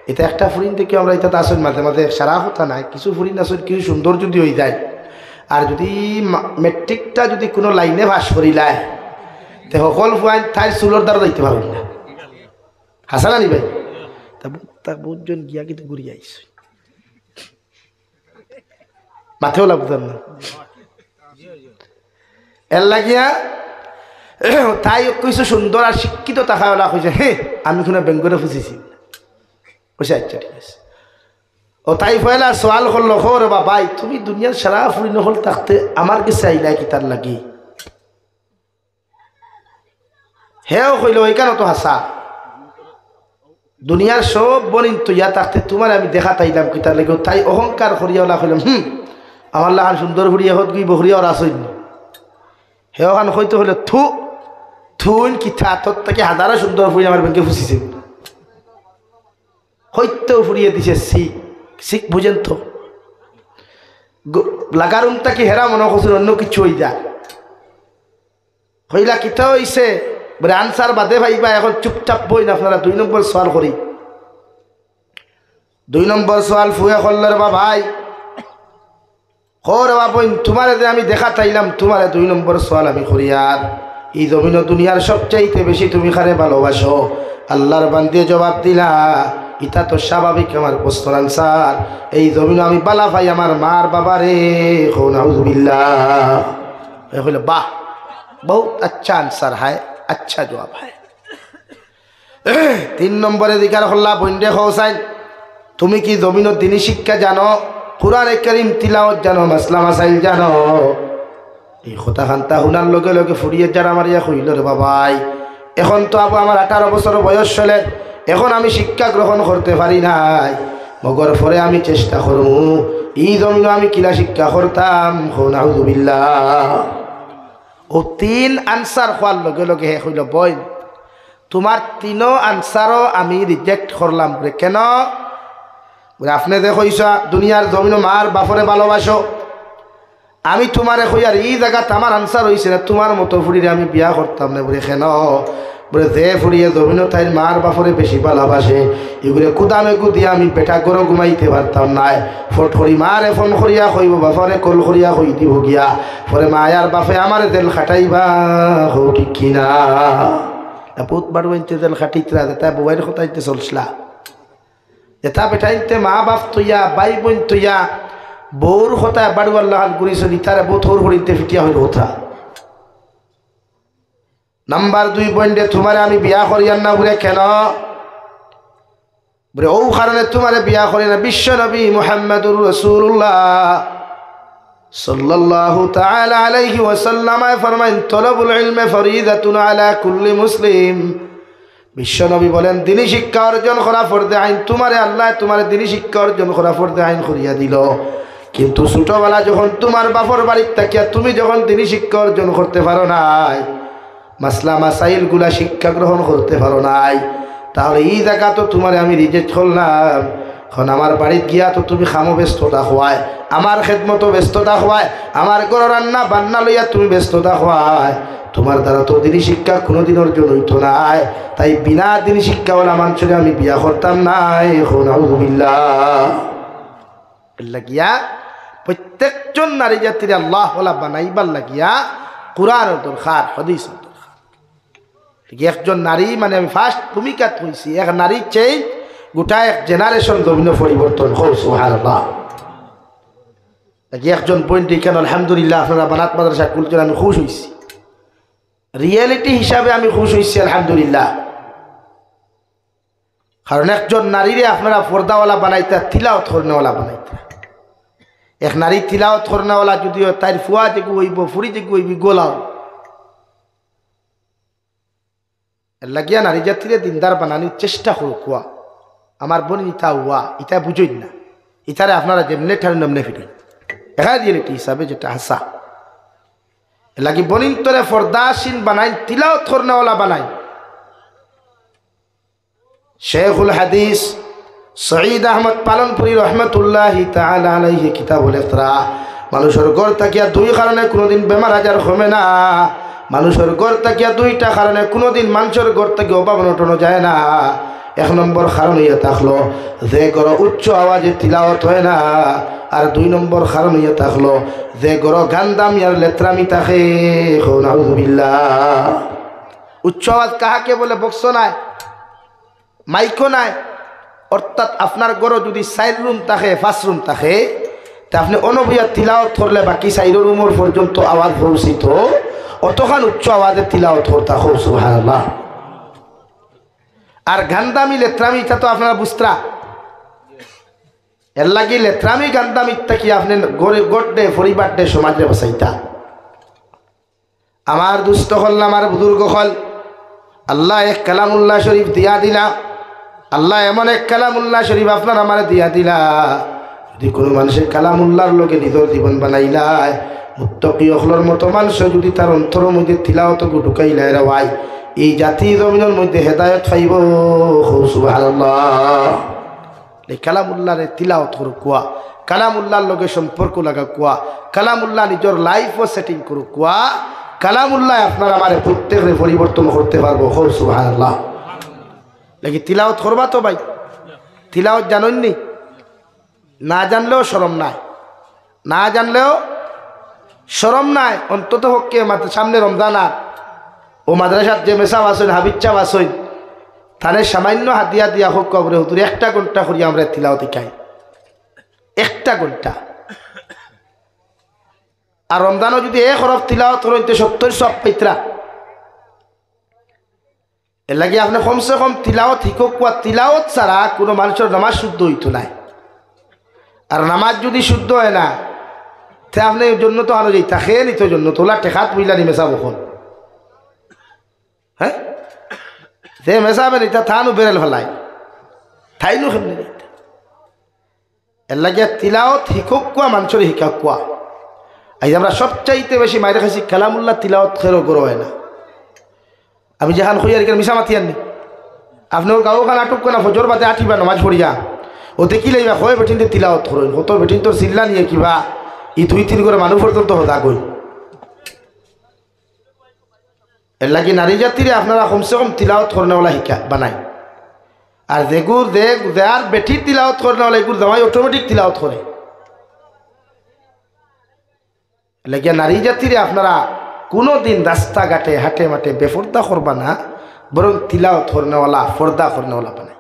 এটা একটা ফুরিন থেকে আমরা এটা আসল মাঝে মাঝে সারা হতা নাই কিছু ফুরিন আসল কিছু সুন্দর যদি হয়ে যায় আর যদি মেট্রিকটা যদি কোনো লাইনে পাস করিলায় তে সকল ফুয়াইন তাই চুলোর দ্বারা যাইতে পারবেন না হাসা নানি ভাই তা বহুতজন গিয়া কিন্তু ঘুরিয়ে আইস মাথেও লাগতাম না এর লাগিয়া তাই কিছু সুন্দর আর শিক্ষিত টাকাওয়ালা কইছে হে আমি কোনো বেঙ্গলে ফুসিছি কইছে আচ্ছা ঠিক আছে ও তাই পয়লা সওয়াল করলো খোর বাবাই তুমি দুনিয়ার সারা ফুরি নহল থাকতে আমার কাছে আইলা কি তার লাগি হেও কইল ওইখানে তো হাসা দুনিয়ার সব বনিন তো ইয়া থাকতে তোমার আমি দেখা তাইলাম কি তার লাগে তাই অহংকার করিয়াওলা কইলাম আমার লাগান সুন্দর ফুরিয়া হত গই বহরিয়া আর আসইন হেও খান হইতে হলে থুন কি তোর থেকে হাজারো সুন্দর ফুরি আমার ব্যাংকে ফুসিছে হইতেও ফুরিয়ে দিছে শিখ বুঝেন তো লাগার কি হেরা মনে করছেন অন্য কিছু হই যা হইলা কিতা হইছে বলে আনসার বাদে ভাইবা এখন চুপচাপ বই না আপনারা 2 নম্বর সওয়াল করি 2 নম্বর সওয়াল ফুয়া করলেন বা ভাই খোর বাবা তোমারে যে আমি দেখা চাইলাম তোমারে 2 নম্বর সওয়াল আমি করি আর এই জমিন দুনিয়ার সবচাইতে বেশি তুমি খারে ভালোবাসো আল্লাহর বান্দে জবাব দিলা এটা তো স্বাভাবিক আমার প্রশ্ন আনসার এই জমিন আমি বালা ভাই আমার মার বাবারে নাউজুবিল্লাহ হইল বাহ বহুত আচ্ছা আনসার হয় আচ্ছা জবাব হয় 3 নম্বরে দিকার হল্লা বন্ডে হোসাইন তুমি কি জমিন দিনী শিক্ষা জানো কুরআনে কারীম তিলাওয়াত জানো মাসলা মাসাইল জানো এই কথা খান্তা হুনার লগে লগে ফুরিয়ে যারা মারিয়া কইল রে বাবাই এখন তো আবু আমার 18 বছর বয়স চলে এখন আমি শিক্ষা গ্রহণ করতে পারি নাই মগর পরে আমি চেষ্টা করব এই জমিন আমি কিলা শিক্ষা করতাম নাউজুবিল্লাহ ও 3 আনসার হওয়ার লগে লগে হে কইল বই তোমার 3 আনসারও আমি রিজেক্ট করলাম বলে কেন বলে আপনি যে কইছা দুনিয়ার জমিন মার বাপরে ভালোবাসো আমি তোমারে কই আর এই জায়গা আমার আনসার হইছে না তোমার মতো ফুরিরে আমি বিয়া করতাম না বলে কেন বলে যে ফুরিয়ে জমিন তাই মার বাপরে বেশি ভালোবাসে এগুলো কুদামে কুদিয়ে আমি পেটা গরো ঘুমাইতে পারতাম না ফট করি মারে ফোন করিয়া কইব বাপরে কল করিয়া কই দিব গিয়া পরে মায়ার বাপে আমার তেল খাটাইবা হো ঠিক কিনা বহুত বার বইতে তেল খাটিতরা তাই বুবাইর কথাইতে চলছিলা এটা বেটাইতে মা বাপ তুইয়া বাই বোন তুইয়া বউর কথা বাড়ু আল্লাহ গুরিছনি তারা বউ থর হরিতে ফিটিয়া হইল কথা নাম্বার 2 পয়েন্টে তোমারে আমি বিয়া করিয়ান না বলে কেন বলে ও কারণে তোমারে বিয়া করি না বিশ্ব নবী মুহাম্মদুর রাসূলুল্লাহ সাল্লাল্লাহু তাআলা আলাইহি ওয়াসাল্লাম ফরমায়েন তলবুল ইলমি ফরিদাতুন আলা কুল্লি মুসলিম বিশ্ব নবী বলেন দিনী শিক্ষা অর্জন করা ফরজে আইন তোমারে আল্লাহ তোমারে দিনী শিক্ষা অর্জন করা ফরজে আইন করিয়া দিল কিন্তু ছোটবেলা যখন তোমার বাপর বাড়ির থাকিয়া তুমি যখন দিনী শিক্ষা অর্জন করতে পারো নাই মাসলা মাসাইল গুলা শিক্ষা গ্রহণ করতে পারো নাই তাহলে এই জায়গা তো তোমারে আমি রিজেক্ট করলাম এখন আমার বাড়িতে গিয়া তো তুমি খামো ব্যস্ততা হওয়ায় আমার খেদমতো ব্যস্ততা হওয়ায় আমার ঘর রান্না বান্না লইয়া তুমি ব্যস্ততা হওয়ায় তোমার দ্বারা তো দিনী শিক্ষা কোনোদিন অর্জন হইতো নাই তাই বিনা দিনী শিক্ষাওয়ালা মানুষের আমি বিয়া করতাম নাই নাউজুবিল্লাহ লাগিয়া প্রত্যেকজন নারী জাতির আল্লাহ বানাইবার লাগিয়া কুরআনের দরকার হাদিসের দরকার একজন নারী মানে আমি ফার্স্ট ভূমিকা কইছি এক নারী চেয়ে গোটা এক জেনারেশন জমিন পরিবর্তন হোক সুবহানাল্লাহ একজন পয়েন্ট এখানে আলহামদুলিল্লাহ আপনারা বানাত মাদ্রাসা কুলছেন আমি খুশ হইছি রিয়েলিটি হিসাবে আমি খুশ হইছি আলহামদুলিল্লাহ কারণ একজন নারীরে আপনারা পর্দাওয়ালা বানাইতে তিলাওয়াত করনেওয়ালা বানাইতে এক নারী তিলাওয়াত করনেওয়ালা যদিও তার ফুয়া যেগু হইব ফুরি যেগু হইবি গোলাও লাগিয়া নারী জাতিরে দিনদার বানানোর চেষ্টা করো কুয়া আমার বোন ইতা হুয়া ইটা বুঝইন না ইতারে আপনারা যেমনে ঠান নমনে ফিরে এখানে রিয়েলিটি হিসাবে যেটা হাসা লাগি বনিন তোরে ফরদাসিন বানাই তিলাওয়াত করনেওয়ালা বানাই শেখুল হাদিস সঈদ আহমদ পালনপুরি রহমতুল্লাহি তাআলা আলাইহি কিতাবুল ইফতরা মানুষের গড় তাকিয়া দুই কারণে কোনোদিন বেমার আজার হবে না। মানুষের গড় তাকিয়া দুইটা কারণে কোনোদিন মানুষের গড় থেকে অভাব অনটন যায় না। এক নম্বর কারণ ইয়ে থাকলো যে গড় উচ্চ আওয়াজে তিলাওয়াত হয় না, আর দুই নম্বর কারণ ইয়ে থাকলো যে গড় গান্দামি আর লেত্রামি থাকে। নাউযুবিল্লাহ। উচ্চ আওয়াজ কাহাকে বলে? বক্স নাই, মাইকো নাই, অর্থাৎ আপনার গড় যদি 4 রুম থাকে 5 রুম থাকে তা আপনি অনবহিয়া তিলাওয়াত করলে বাকি 4 রুমের পর্যন্ত আওয়াজ পৌঁছিত, অতখান উচ্চ আওয়াজে তিলাওয়াত করতে হোক। সুবহানাল্লাহ। আর গান্দামি লেত্রামি এটা তো আপনারা বুঝরা, এর লাগি লেত্রামি গান্দামি কি আপনি গড়ে পরিবার ডে সমাজে বসাইতা। আমার দুস্থ হল না, আমার বুজুর্গ হল, আল্লাহ এক কালামুল্লাহ শরীফ দিয়া দিলা। আল্লাহ এমন এক কালামুল্লাহ শরীফ আপনার আমার দিয়া দিলা, যদি কোনো মানুষের কালামুল্লাহর লোকে নিজের জীবন বানাইলায়, মুত্তাকি অখলর মতো মানুষ যদি তার অন্তরের মধ্যে তিলাওয়াত ঢুকাইলায় রে ভাই, এই জাতি জমিনের মধ্যে হেদায়েত পাইব। সুবহানাল্লাহ। এই কালামুল্লাহরে তিলাওয়াত করুক কুয়া, কালামুল্লাহর লগে সম্পর্ক লাগা কুয়া, কালামুল্লাহ নিজের লাইফও সেটিং করুক কুয়া, কালামুল্লাহ আপনার আমার প্রত্যেকের পরিবর্তন করতে পারবো। সুবহানাল্লাহ। লাগি তিলাওয়াত করবা তো ভাই, তিলাওয়াত জানেননি? না জানলেও শরম নাই, না জানলেও শরম নাই। অন্তত হককে সামনে রমজান আর ও মাদ্রাসার যে মেসাব আসেন হাবিজ চাপ আসেন তাহলে সামান্য হাতিয়া দিয়া হোক কবরে হুতুর 1টা ঘন্টা করি আমরা তিলাওয়াত খাই, 1টা ঘন্টা। আর রমজানও যদি এক হরফ তিলাওয়াত হইতে 70 সব পাইতরা। এর লাগে আপনি কমসে কম তিলাওয়াত শিকক। তিলাওয়াত ছাড়া কোনো মানুষের নামাজ শুদ্ধ হইতো নাই। আর নামাজ যদি শুদ্ধ হয় না তে আপনি জন্য তো আনো যাই থাকে নিত জন্য তোলা টেকাত বুঝলা নি মেসা বখন। হ্যাঁ, সে মেসাবে নিতা থানু বেরেল ফেলাই থাইনু খেমনি যাইতা। এর লাগে তিলাওয়াত শিকক কোয়া মানুষের শিকাক কোয়া। আজ আমরা সবচাইতে বেশি মাইরে খাইছি কালামুল্লাহ তিলাওয়াত খেরো গরো হয় না। আমি যেখান খুঁজি আর মিশা মাতি আননি আপনার গাঁও খান আটক না ফজর বাদে আঠিবা নমাজ পড়িয়া ও দেখিলেই বা হয় বেঠিনতে তিলাওয়াত করুন হত বেঠিন তোর চিল্লা নিয়ে কিবা ই 2-3 করে মানুষ পর্যন্ত হতা কই। এর লাগে নারী জাতিরে আপনারা কমসে কম তিলাওয়াত করনেওয়ালা শিকা বানাই। আর যেগুর যার বেঠি তিলাওয়াত করনেওয়ালা এগুর জামাই অটোমেটিক তিলাওয়াত করে। এর লাগে নারী জাতিরে আপনারা কোনো দিন রাস্তাঘাটে হাটে মাঠে বেফর্দা করবা না, বরং তিলাওয়াত করনেওয়ালা ফর্দা করনেওয়ালা বানাই।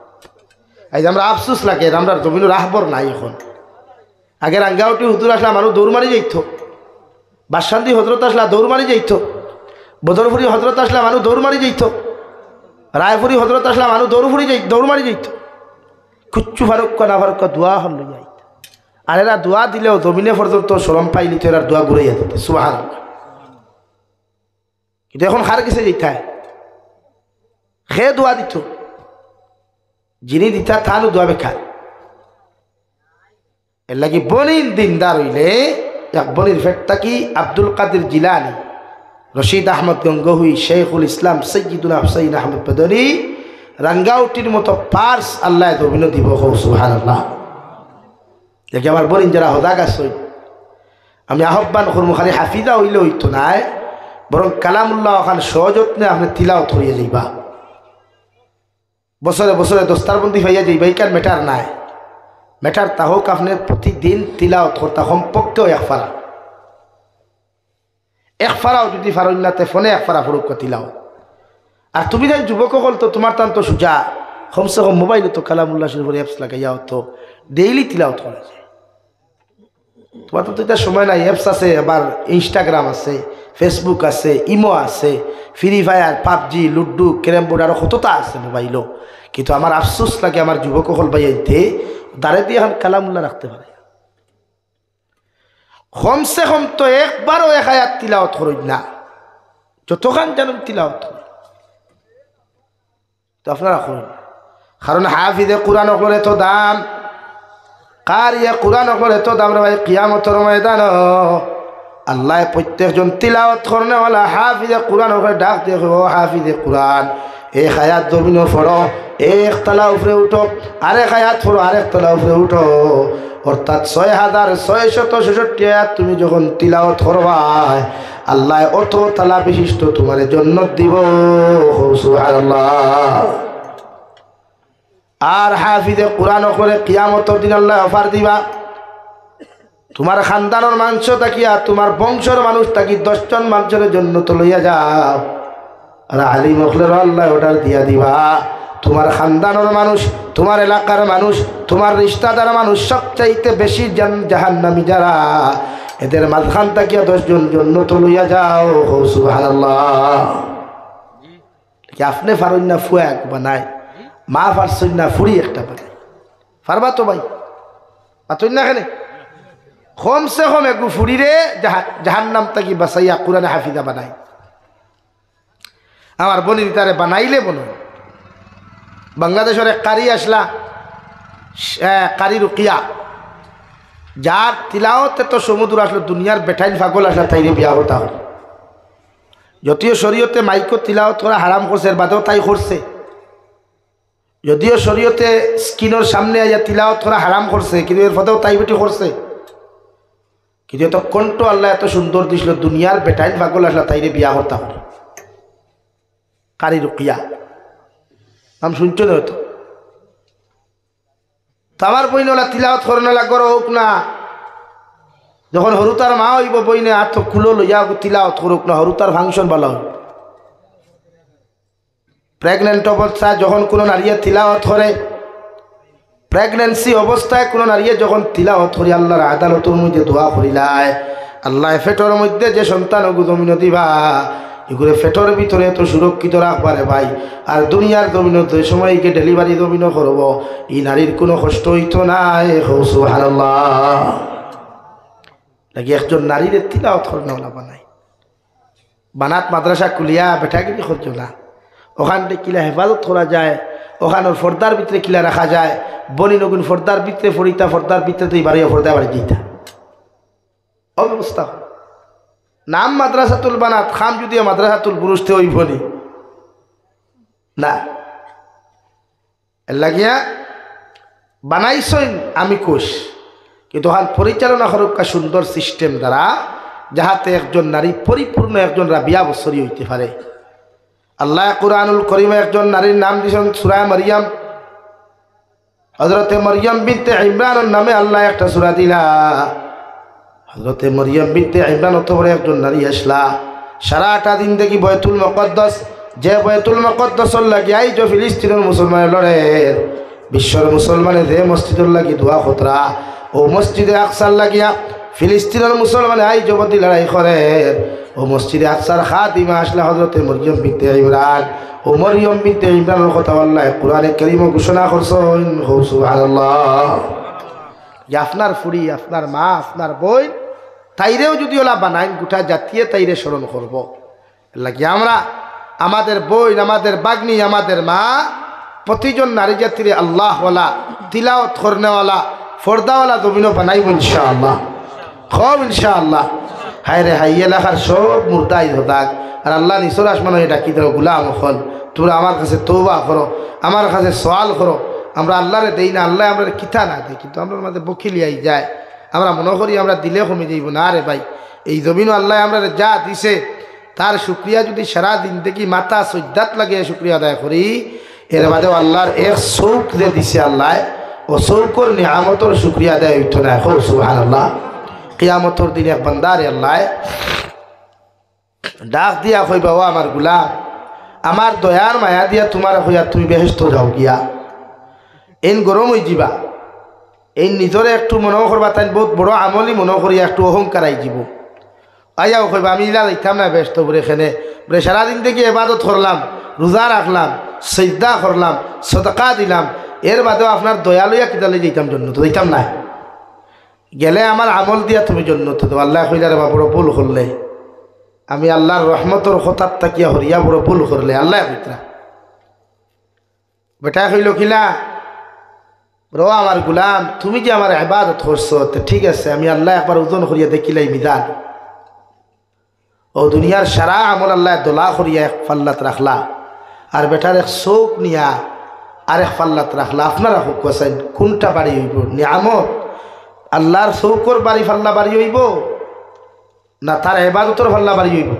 আজ আমরা আফসুস লাগে আমরা জমিন রাহবর নাই এখন। আগে রাঙ্গাউটি হুজুর আসলা মানুষ দৌড় মারি যাইত, বাসকান্দি হজরত আসলা দৌড় মারি যাইত, বদরপুরি হজরত আসলা মানুষ দৌড় মারি যাইত, রায়পুরি হজরত আসলা মানুষ দৌড় মারি যাইত। কুচ্ছু ফারুক না ফারুক দোয়া হল যাইত। আর এরা দোয়া দিলেও জমিনে পর্যন্ত শরম পাইলি তো এরা দোয়া ঘুরে যেত। সুবহানাল্লাহ। কিন্তু এখন খার কিসে যেতে সে দোয়া দিত, যিনি দিতা থানু দোয়া বেখার। এর লাগি বনির দিনদার হইলে এক বনির ফেটটা কি আব্দুল কাদের জিলানি, রশিদ আহমদ গঙ্গোহী, শেখুল ইসলাম সৈয়দুল হুসাইন আহমদ পদনী, রাঙ্গাউটির মতো পার্স আল্লাহ দবিন দিব। সুবহানাল্লাহ। দেখি আমার বনিন যারা হদা গাছ হই আমি আহ্বান করবো খালি হাফিজা হইলে হইতো নাই, বরং কালামুল্লাহ ওখান সযত্নে আপনি তিলাওয়াত করিয়ে যাইবা। বছরে বছরে দস্তারবন্দি হইয়া যাইবা, এই কার মেটার নাই। মেটার তা হোক আপনার প্রতিদিন তিলাওয়াত করতে কমপক্ষেও এক ফারাও যদি ফারুল্লাতে ফোনে এক ফারা ফুরুক তিলাওয়াত। আর তুমি যাই যুবক হল তো তোমার টান তো সুজা কমসে কম মোবাইলে তো কালামুল্লাহ শরীফের অ্যাপস লাগাইয়াও তো ডেইলি তিলাওয়াত করা যায়। তোমার তো এটা সময় নাই, অ্যাপস আছে, আবার ইনস্টাগ্রাম আছে, ফেসবুক আছে, ইমো আছে, free fire, PUBG, ludo, carrom board আরও কতটা আছে মোবাইলও। কিন্তু আমার আফসোস লাগে আমার যুবক হল ভাইয়াইতে দাঁড়ে দিয়ে এখন কালামুল্লাহ রাখতে পারে। কমসে কম তো একবারও 1 আয়াত তিলাওয়াত করই না, যতক্ষণ জানুন তিলাওয়াত করি তো আপনারা করুন। কারণ হাফিজে কোরআন হকলের এত দাম, কারিয়ে কোরআন হকলের এত দাম রে ভাই। কিয়ামতের ময়দান আল্লাহ প্রত্যেকজন তিলাওয়াত করনেওয়ালা হাফিজে কোরআন হকলে ডাক দিয়ে ও হাফিজে কোরআন এক আয়াত জমিনও পড়ো, এক তলা উপরে উঠো, আরেক আয়াত পড়ো, আরেক তলা উপরে উঠো, অর্থাৎ 6666 আয়াত তুমি যখন তিলাওয়াত করবা আল্লাহ অত তালা বিশিষ্ট তোমার জান্নাত দিব। সুবহানাল্লাহ। আর হাফিজে কোরআন করে কিয়ামতের দিন আল্লাহ অফার দিবা, তোমার খানদানের মাংস তাকিয়া তোমার বংশের মানুষ তাকি 10 জন মানুষের জন্য তো লইয়া যাও। আর আলিম হলের আল্লাহ অর্ডার দিয়া দিবা, তোমার খানদানের মানুষ, তোমার এলাকার মানুষ, তোমার রিশতাদার মানুষ সবচাইতে বেশি জাহান্নামী যারা, এদের মাঝখান তাকিয়া 10 জন জন্য তো লইয়া যাও। সুবহানাল্লাহ। কি আপনি পারেন না ফুয়া এক বানায়, মা পারছেন না ফুরি একটা বানায়, পারবা তো ভাই? পাতই না এখানে কমসে কম একটু ফুরিরে জাহান্নাম তাকি বাসাইয়া কোরআনে হাফিজা বানায়। আমার বনি তারে বানাইলে বনো। বাংলাদেশের এক কারি আসলা, কারি রুকিয়া, যার তিলাওতে তো সমুদ্র আসলো, দুনিয়ার বেঠাইল ফাগল আসলা তাইরে বিয়া হতা হল। যদিও শরীয়তে মাইকো তিলাওত করা হারাম করছে, এর বাদেও তাই করছে। যদিও শরীয়তে স্কিনের সামনে আইয়া তিলাওত করা হারাম করছে, কিন্তু এর বাদেও তাই বেটি করছে। কিন্তু এত কণ্ঠ আল্লাহ এত সুন্দর দিছিল, দুনিয়ার বেটাইল পাগল আসলা তাইরে বিয়া হতা হল। কারি রুকিয়া নাম শুনছো না হয়তো। তো আমার বইনলা তিলাওত করনে লাগর হোক না, যখন হরুতার মা হইব বইনে আর তো খুলো লইয়া তিলাওত করুক না, হরুতার ফাংশন ভালো হয়। প্রেগনেন্ট অবস্থায় যখন কোনো নারীয়ে তিলাওত করে, প্রেগনেন্সি অবস্থায় কোনো নারীয়ে যখন তিলাওত করি আল্লাহর আদালতের মধ্যে দোয়া করিলায়, আল্লাহ ফেটর মধ্যে যে সন্তান জমিন দিবা এগুলো ফেটর ভিতরে তো সুরক্ষিত রাখবারে ভাই। আর দুনিয়ার জমিন যে সময়কে ডেলিভারি জমিনও করব, এই নারীর কোনো কষ্ট হইতো নাই। সুবহানাল্লাহ। লাগে একজন নারীর তিলাওত করনেওয়ালা বানাই, বানাত মাদ্রাসা কুলিয়া বেঠাগিরি করছো না, ওখান থেকে কিলা হেফাজত করা যায়, ওখানের ফর্দার ভিতরে কিলা রাখা যায়। বনি নগুন ফর্দার ভিতরে ফরিতা, ফর্দার ভিতরে তুই বাড়ি ফর্দা বাড়ি দিতা অব্যবস্থা। নাম মাদ্রাসাতুল বানাত, খাম যদি মাদ্রাসাতুল বুরুজতে ওই বনি না লাগিয়া বানাইছই আমি কোষ, কিন্তু ওখান পরিচালনা করুকা সুন্দর সিস্টেম দ্বারা, যাহাতে একজন নারী পরিপূর্ণ একজন রাবিয়া বছরই হইতে পারে। আল্লাহ কুরআনুল করিমে একজন নারীর নাম দিয়েছেন সূরা মারিয়াম। হযরতে মারিয়াম বিনতে ইমরানের নামে আল্লাহ একটা সূরা দিলা। হযরতে মারিয়াম বিনতে ইমরান অত বড় একজন নারী আসলা, সারাটা দিন দেখি বাইতুল মুকদ্দাস, যে বাইতুল মুকদ্দাসর লাগি আই যে ফিলিস্তিনের মুসলমানের লড়ে, বিশ্বর মুসলমানের যে মসজিদের লাগি দোয়া খতরা, ও মসজিদে আকসার লাগিয়া ফিলিস্তিনের মুসলমানে আই জবতি লড়াই করে, ও মসজিদে আকসার খাতিমা আসলে হযরতে মারিয়াম বিনতে ইমরান। ও মারিয়াম বিনতে ইমরানের কথা আল্লাহ কোরআনে কারীমে ঘোষণা করছেন। সুবহানাল্লাহ। যে আপনার ফুড়ি, আপনার মা, আপনার বোন, তাইরেও যদি ওলা বানাই গোটা জাতিয়ে তাইরে স্মরণ করব। লাগে আমরা আমাদের বোন, আমাদের বাগ্নি, আমাদের মা, প্রতিজন নারী জাতির আল্লাহওয়ালা, তিলাওয়াত করনেওয়ালা, ফর্দাওয়ালা জমিনও বানাইব ইনশাআল্লাহ। খুব ইনশাআল্লাহ। হায় রে হাই এলাকার সব মুর্দাই হতাক, আর আল্লাহ নিচর আসমান ডাকি ধরো গুলাম হল, তোমরা আমার কাছে তওবা করো, আমার কাছে সওয়াল করো। আমরা আল্লাহরে দেই না, আল্লাহ আমরা কিতা না দেয়, কিন্তু আমরা আমাদের বকিলিয়াই যায়। আমরা মনে করি আমরা দিলে কমে যাইব না রে ভাই। এই জমিনও আল্লাহ আমরা যা দিছে তার শুক্রিয়া যদি সারা দিন দেখি মাথা সজ্জাত লাগিয়ে শুক্রিয়া আদায় করি, এর বাদেও আল্লাহর এক চৌক যে দিছে আল্লাহ, ও চৌকর নিয়ামতর শুক্রিয়া আদায় হইতো না। সুবহানাল্লাহ। কিয়ামতর দিন এক বান্দারে আল্লাহ ডাক দিয়া কইবা, ও আমার গোলাম, আমার দয়ার মায়া দিয়া তোমার হইয়া তুমি বেহেশত যাও গিয়া। এন গরম হয়ে যাবা, এই নিজরে একটু মনে করবা তাই বহুত বড় আমলি মনে করিয়া একটু অহংকার আই যাব। আইয়াও কইবা আমি ইলা দেখতাম না ব্যস্ত বলে এখানে বলে সারাদিন থেকে ইবাদত করলাম, রোজা রাখলাম, সিজদা করলাম, সদকা দিলাম, এর বাদেও আপনার দয়া লইয়া কিতালে যেতাম জন্য তো দিতাম না। গেলে আমার আমল দিয়া তুমি জন্য তো আল্লাহ কইলারে বা বড় ভুল করলে, আমি আল্লাহর রহমতর হঠাৎ তাকিয়া হরিয়া বড় ভুল করলে আল্লাহ কইতরা বেটা কইল কিলা, র আমার গুলাম তুমি যে আমার ইবাদত করছো ঠিক আছে, আমি আল্লাহ একবার ওজন করিয়া দেখিলাই মিজান, ও দুনিয়ার সারা আমল আল্লাহ দোলা করিয়া এক পাল্লাত রাখলা, আর বেটার এক চৌক নিয়া আরেক পাল্লাত রাখলা, আপনারা হুকাছেন কোনটা বাড়ি হইব? নিয়ামত আল্লাহর চৌকর বাড়ি পাল্লা বাড়ি হইব না তার ইবাদতর পাল্লা বাড়ি হইব?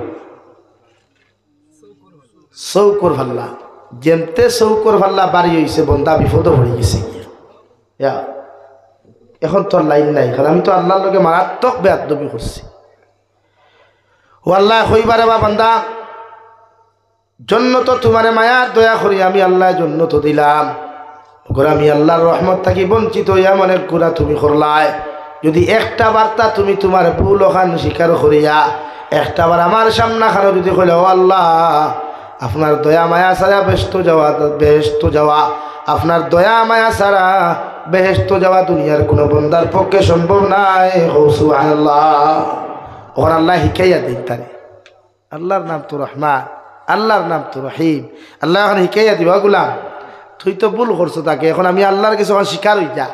চৌকর পাল্লা। যেমতে চৌকর পাল্লা বাড়ি হইছে বন্দা বিপদ হয়ে গেছে। এখন তোর লাইন নাই, কারণ আমি তো আল্লাহর লগে মারাত্মক বেয়াদবি করছি। ও আল্লাহ হইবারে বা বান্দা জন্য তো তোমার মায়ার দয়া করি আমি আল্লাহ জন্য তো দিলাম, আমি আল্লাহর রহমত থাকি বঞ্চিত হইয়া অনেক গুণা তুমি করলাই। যদি একটা বার্তা তুমি তোমার ভুল ওখান স্বীকার করিয়া একটা বার আমার সামনা খানো যদি কইলে ও আল্লাহ আপনার দয়া মায়া ছাড়া বেহেশত যাওয়া আপনার দয়া মায়া ছাড়া বেহেশত যাওয়া দুনিয়ার কোনো বন্দার পক্ষে সম্ভব নাই। সুবহানাল্লাহ। ওখানে আল্লাহ শিখাইয়া দিন তারে, আল্লাহর নাম তো রহমান, আল্লাহর নাম তো রহিম। আল্লাহ এখন শিখাইয়া দিবা গুলাম তুই তো ভুল করছো তাকে, এখন আমি আল্লাহর কিছু এখন স্বীকার হই যা,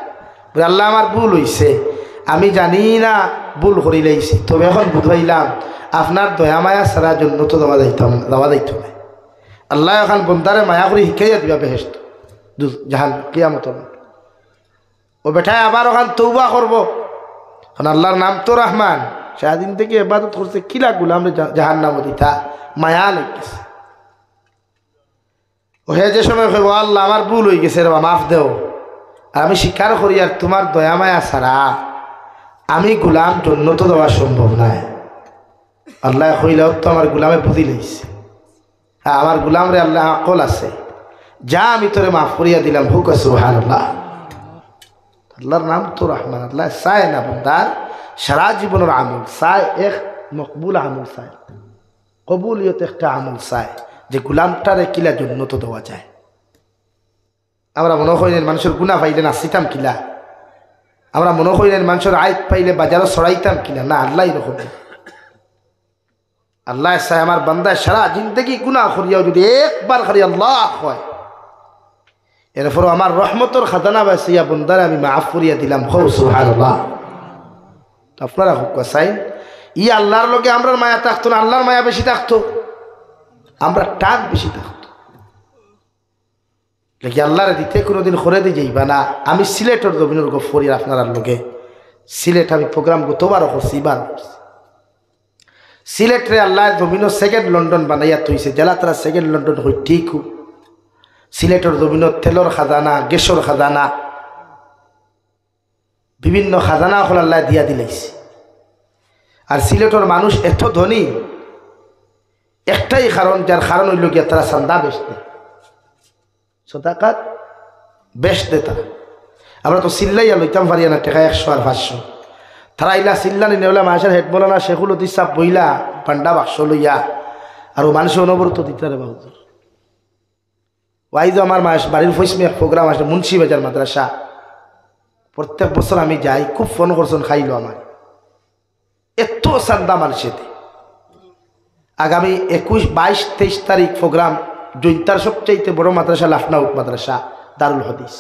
আল্লাহ আমার ভুল হইছে, আমি জানি না ভুল করি লাইছি, তবে এখন বুঝাইলাম আপনার দয়া মায়া ছাড়া জন্য তো দেওয়া যাইত না। আল্লাহ এখন বন্দারে মায়া করে শিখাইয়া দিবা বেহেশত জাহান কিয়ামত। ও বেটায় আবার ওখান তৌবা করবো, এখন আল্লাহর নাম তো রহমান, সারাদিন থেকে ইবাদত করছে কিলা গুলাম জাহান নাম দিতা মায়া লেগেছে। ও হে যে সময় কইব আল্লাহ আমার ভুল হয়ে গেছে রে মাফ দেও, আর আমি স্বীকার করি আর তোমার দয়া মায়া ছাড়া আমি গুলাম জন্য তো দেওয়া সম্ভব নাই। আল্লাহ কইলেও তো আমার গুলামে বুঝি লাইছে, হ্যাঁ আমার গুলাম রে আল্লাহ আকল আছে, যা আমি তোরে মাফ করিয়া দিলাম। হুক সুবহানাল্লাহ। আল্লাহর নাম তো রহমান। আল্লাহ চায় না বন্দার সারা জীবনের আমল চায়, এক মকবুল আমল চায়, কবুলিয়ত একটা আমল চায় যে গুলামটারে কিলা জন্য তো দেওয়া যায়। আমরা মনে করিলেন মানুষের গুণা পাইলে নাচিতাম কিলা, আমরা মনে করিলেন মানুষের আইত পাইলে বাজারও ছড়াইতাম কিনা, না আল্লাহ এরকম। আল্লাহ চায় আমার বান্দায় সারা জিন্দগি গুণা করিয়াও যদি একবার খালি আল্লাহ হয়, এরপরও আমার রহমতর খাজানা বাঁচিয়া বন্দারে আমি মাফ করিয়া দিলাম। সুবহানাল্লাহ। আপনারা হুক চাই ই আল্লাহর লোকে আমরা মায়া থাকতো না, আল্লাহর মায়া বেশি থাকতো, আমরা টাক বেশি থাকতো। দেখি আল্লাহরে দিতে কোনোদিন করে দিয়ে যাইবা না। আমি সিলেটের জমিনের গপ করি আপনার লোকে, সিলেট আমি প্রোগ্রাম গতবারও করছি, এবার করছি। সিলেটরে আল্লাহ জমিনও সেকেন্ড লন্ডন বানাইয়া থইছে, জেলা তারা সেকেন্ড লন্ডন হই ঠিক। সিলেটের জমিনত তেলর খাজানা, গ্যাসর খাজানা, বিভিন্ন খাজানা হল আল্লাহ দিয়া দিলাইছে। আর সিলেটের মানুষ এত ধনী একটাই কারণ, যার কারণ হইল গিয়া তারা চান্দা বেশ দেয়, সদাকাত বেশ দে তারা। আমরা তো চিল্লাইয়া লইতাম পারিয়া না টেকা 100 আর 500, তারা ইলা চিল্লা নিলে মানুষের হেড বলা শেখুল অতি সাপ বইলা পান্ডা বাক্স লইয়া আর মানুষের অনবরত দিতারে বাহুদুর। ওয়াইজ আমার বাড়ির ফৈসমে এক প্রোগ্রাম আসে মুন্সি বাজার মাদ্রাসা, প্রত্যেক বছর আমি যাই, খুব ফোন করছেন খাইলো আমার, এত চান্দা মানুষেতে। আগামী 21, 22, 23 তারিখ প্রোগ্রাম জৈন্তার সবচাইতে বড় মাদ্রাসা লাফনাউট মাদ্রাসা দারুল হদিস,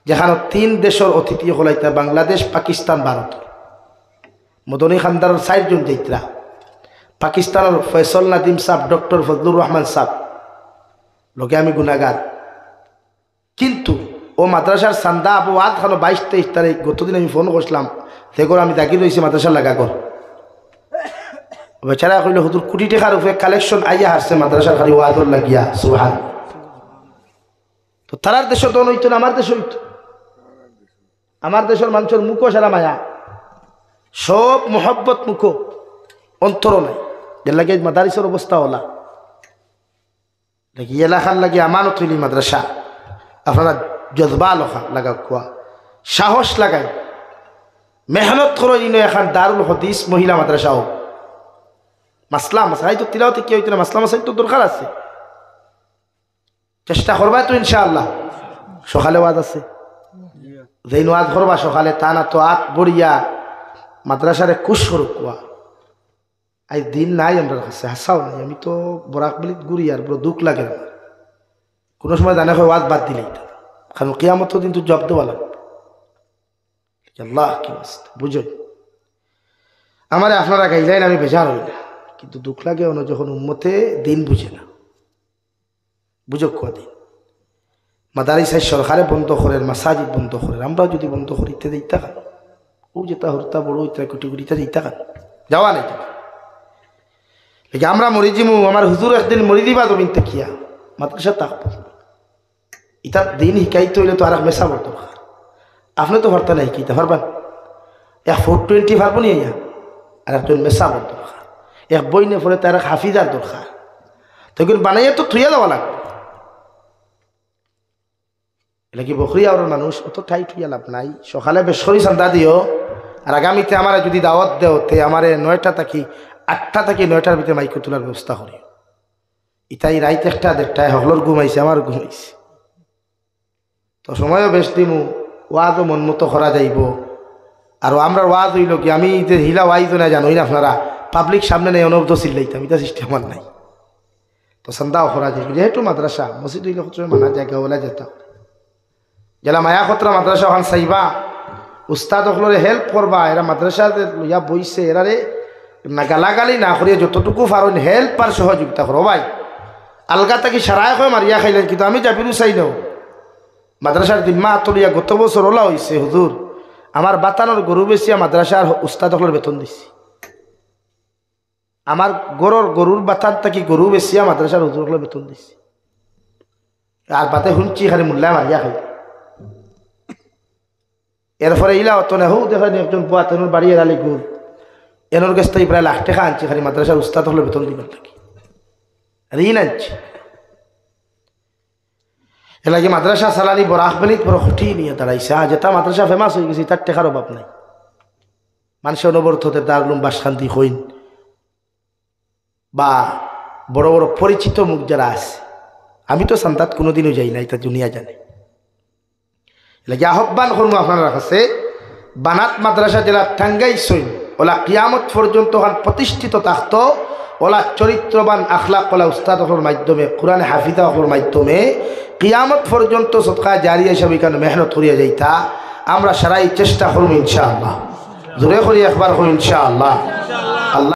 যেখানে 3 দেশের অতিথি হলাইতা, বাংলাদেশ, পাকিস্তান, ভারত। মদনী খানদারের 4 জন যাইতরা, পাকিস্তানের ফয়সল নাদিম সাহ, ডক্টর ফজলুর রহমান সাহ, লোকে আমি গুনাগার। কিন্তু ও মাদ্রাসার চান্দা আবু আদ খানো 22, 23 তারিখ গতদিন আমি ফোন করছিলাম, দেখো আমি দাগি রয়েছি মাদ্রাসার লাগা কর। বেচারা কইল হুজুর কোটি টাকার উপরে কালেকশন আইয়া হারছে মাদ্রাসার খালি ওয়াদর লাগিয়া। সুবহান। তো তারার দেশ তো হইতো না, আমার দেশ হইতো। আমার দেশের মানুষের মুখো সারা মায়া, সব মোহব্বত মুখো, অন্তর নাই। যে লাগে মাদারিসের অবস্থা হলা দেখি এলাকার লাগে আমানত হইলি মাদ্রাসা, আপনারা জজবা লাগা কোয়া, সাহস লাগাই মেহনত করো। এখন দারুল হদিস মহিলা মাদ্রাসা হোক, মাসলা মাসাই তো তিলাওতে কি হইতো না, মাসলা মাসাই তো দরকার আছে, চেষ্টা করবা তো ইনশাআল্লাহ। সকালে ওয়াজ আছে, যেই ওয়াজ করবা সকালে, তা না তো আত বড়িয়া মাদ্রাসারে কুশ করুক কোয়া। আজ দিন নাই আমার কাছে, হাসাও নাই, আমি তো বরাক বলি ঘুরি আর বড় দুঃখ লাগে আমার। কোনো সময় জানে হয় ওয়াজ বাদ দিলেই, কারণ কিয়ামত কিন্তু জব দেওয়া লাগবে। আল্লাহ কি বুঝো আমার আপনারা গাইলেন, আমি বেজার হই না, কিন্তু দুঃখ লাগে যখন উম্মতে দিন বুঝে না, বুঝক কদিন মাদারিসাই সরকারে বন্ধ করেন, মাসাজিদ বন্ধ করেন, আমরা যদি বন্ধ করিতে দিতে খান ও যেটা হরতা বড় ইতা কোটি কোটিতে দিতে খান যাওয়া নেই। আমরা মরি জিমু, আমার হুজুর একদিন মরি দিবা জমিন তেকিয়া মাদ্রাসা থাকবো। ইতার দিন শিকাইতে হইলে তো আর এক মেশা বলতো আপনি তো হরতা নাই কিতা পারবেন, এক 420 পারবো নি আর একজন মেশা বলতো এক বই নে পড়ে তার হাফিজার দরকার, তখন বানাইয়া তো থুইয়া দেওয়া লাগবে। এটা কি বকরিয়া ওর মানুষ অত ঠাই ঠুইয়া লাভ নাই। সকালে বেশ করি চান্দা দিও, আর আগামীতে আমার যদি দাওয়াত দেও তে আমার 9টা থাকি 8টা থেকে 9টার ভিতরে মাইক তোলার ব্যবস্থা করি। ইতাই রাইত 1টা 1:30 হকলোর ঘুমাইছে, আমার ঘুমাইছে তো সময়ও বেশ দিমু, ওয়াজও মন মতো করা যাইব। আর আমরা ওয়াজ হইল কি আমি হিলা ওয়াইজ না জানোই না আপনারা পাবলিক সামনে নেই অনবদ চিল্লাইতাম, এটা সিস্টেম আমার নাই। তো চান্দাও করা যাইব, যেহেতু মাদ্রাসা মসজিদ হইলে মানা জায়গা ওলা যেতে যারা মায়া খতরা মাদ্রাসা ওখান চাইবা উস্তাদ সকলরে হেল্প করবা, এরা মাদ্রাসা লইয়া বইছে এরারে না গালাগালি না করিয়া যতটুকু পারেন হেল্প আর সহযোগিতা করো ভাই। আলগা তাকি সারায় হয় মারিয়া খাইলেন, কিন্তু আমি যাবিরু চাই নাও মাদ্রাসার দিম্মা আতলিয়া গত বছর ওলা হয়েছে হুজুর আমার বাতানোর গরু বেচিয়া মাদ্রাসার উস্তাদ সকলের বেতন দিছি। আমার গরুর বাতান তাকি গরু বেচিয়া মাদ্রাসার হুজুর সকলের বেতন দিছি। আর বাতে শুনছি খালি মূল্যা মারিয়া খাই। এরপরে ইলা অত নেহ দেখেন একজন পুয়াতনুর বাড়ি এরালি গুড় এনোর কাছ থেকে প্রায় 1 লাখ টাকা আনছি খালি মাদ্রাসার উস্তাদ হলে বেতন দিবার লাগে, ঋণ আনছি। এলাকি মাদ্রাসা সালানি বরাকবেলিত বড় খুঁটি নিয়ে দাঁড়াইছে, যেটা মাদ্রাসা ফেমাস হয়ে গেছে তার টেকার অভাব নাই। মানুষের অনবরতদের দারুম বাসখান্তি হইন বা বড় বড় পরিচিত মুখ যারা আছে, আমি তো সান্তাত কোনোদিনও যাই না, এটা দুনিয়া জানে। এলাকি আহ্বান করবো আপনারা কাছে বানাত মাদ্রাসা জেলা টাঙ্গাইছইন ওলা কিয়ামত পর্যন্ত প্রতিষ্ঠিত থাকত, ওলা চরিত্রবান আখলাক ওলা উস্তাদর মাধ্যমে কোরআনে হাফিজাহর মাধ্যমে কিয়ামত পর্যন্ত সদকা জারিয়া হিসাবে এখানে মেহনত করিয়া যাইতা। আমরা সারাই চেষ্টা করব ইনশাআল্লাহ, জোরে করি একবার করুন ইনশাআল্লাহ। আল্লাহ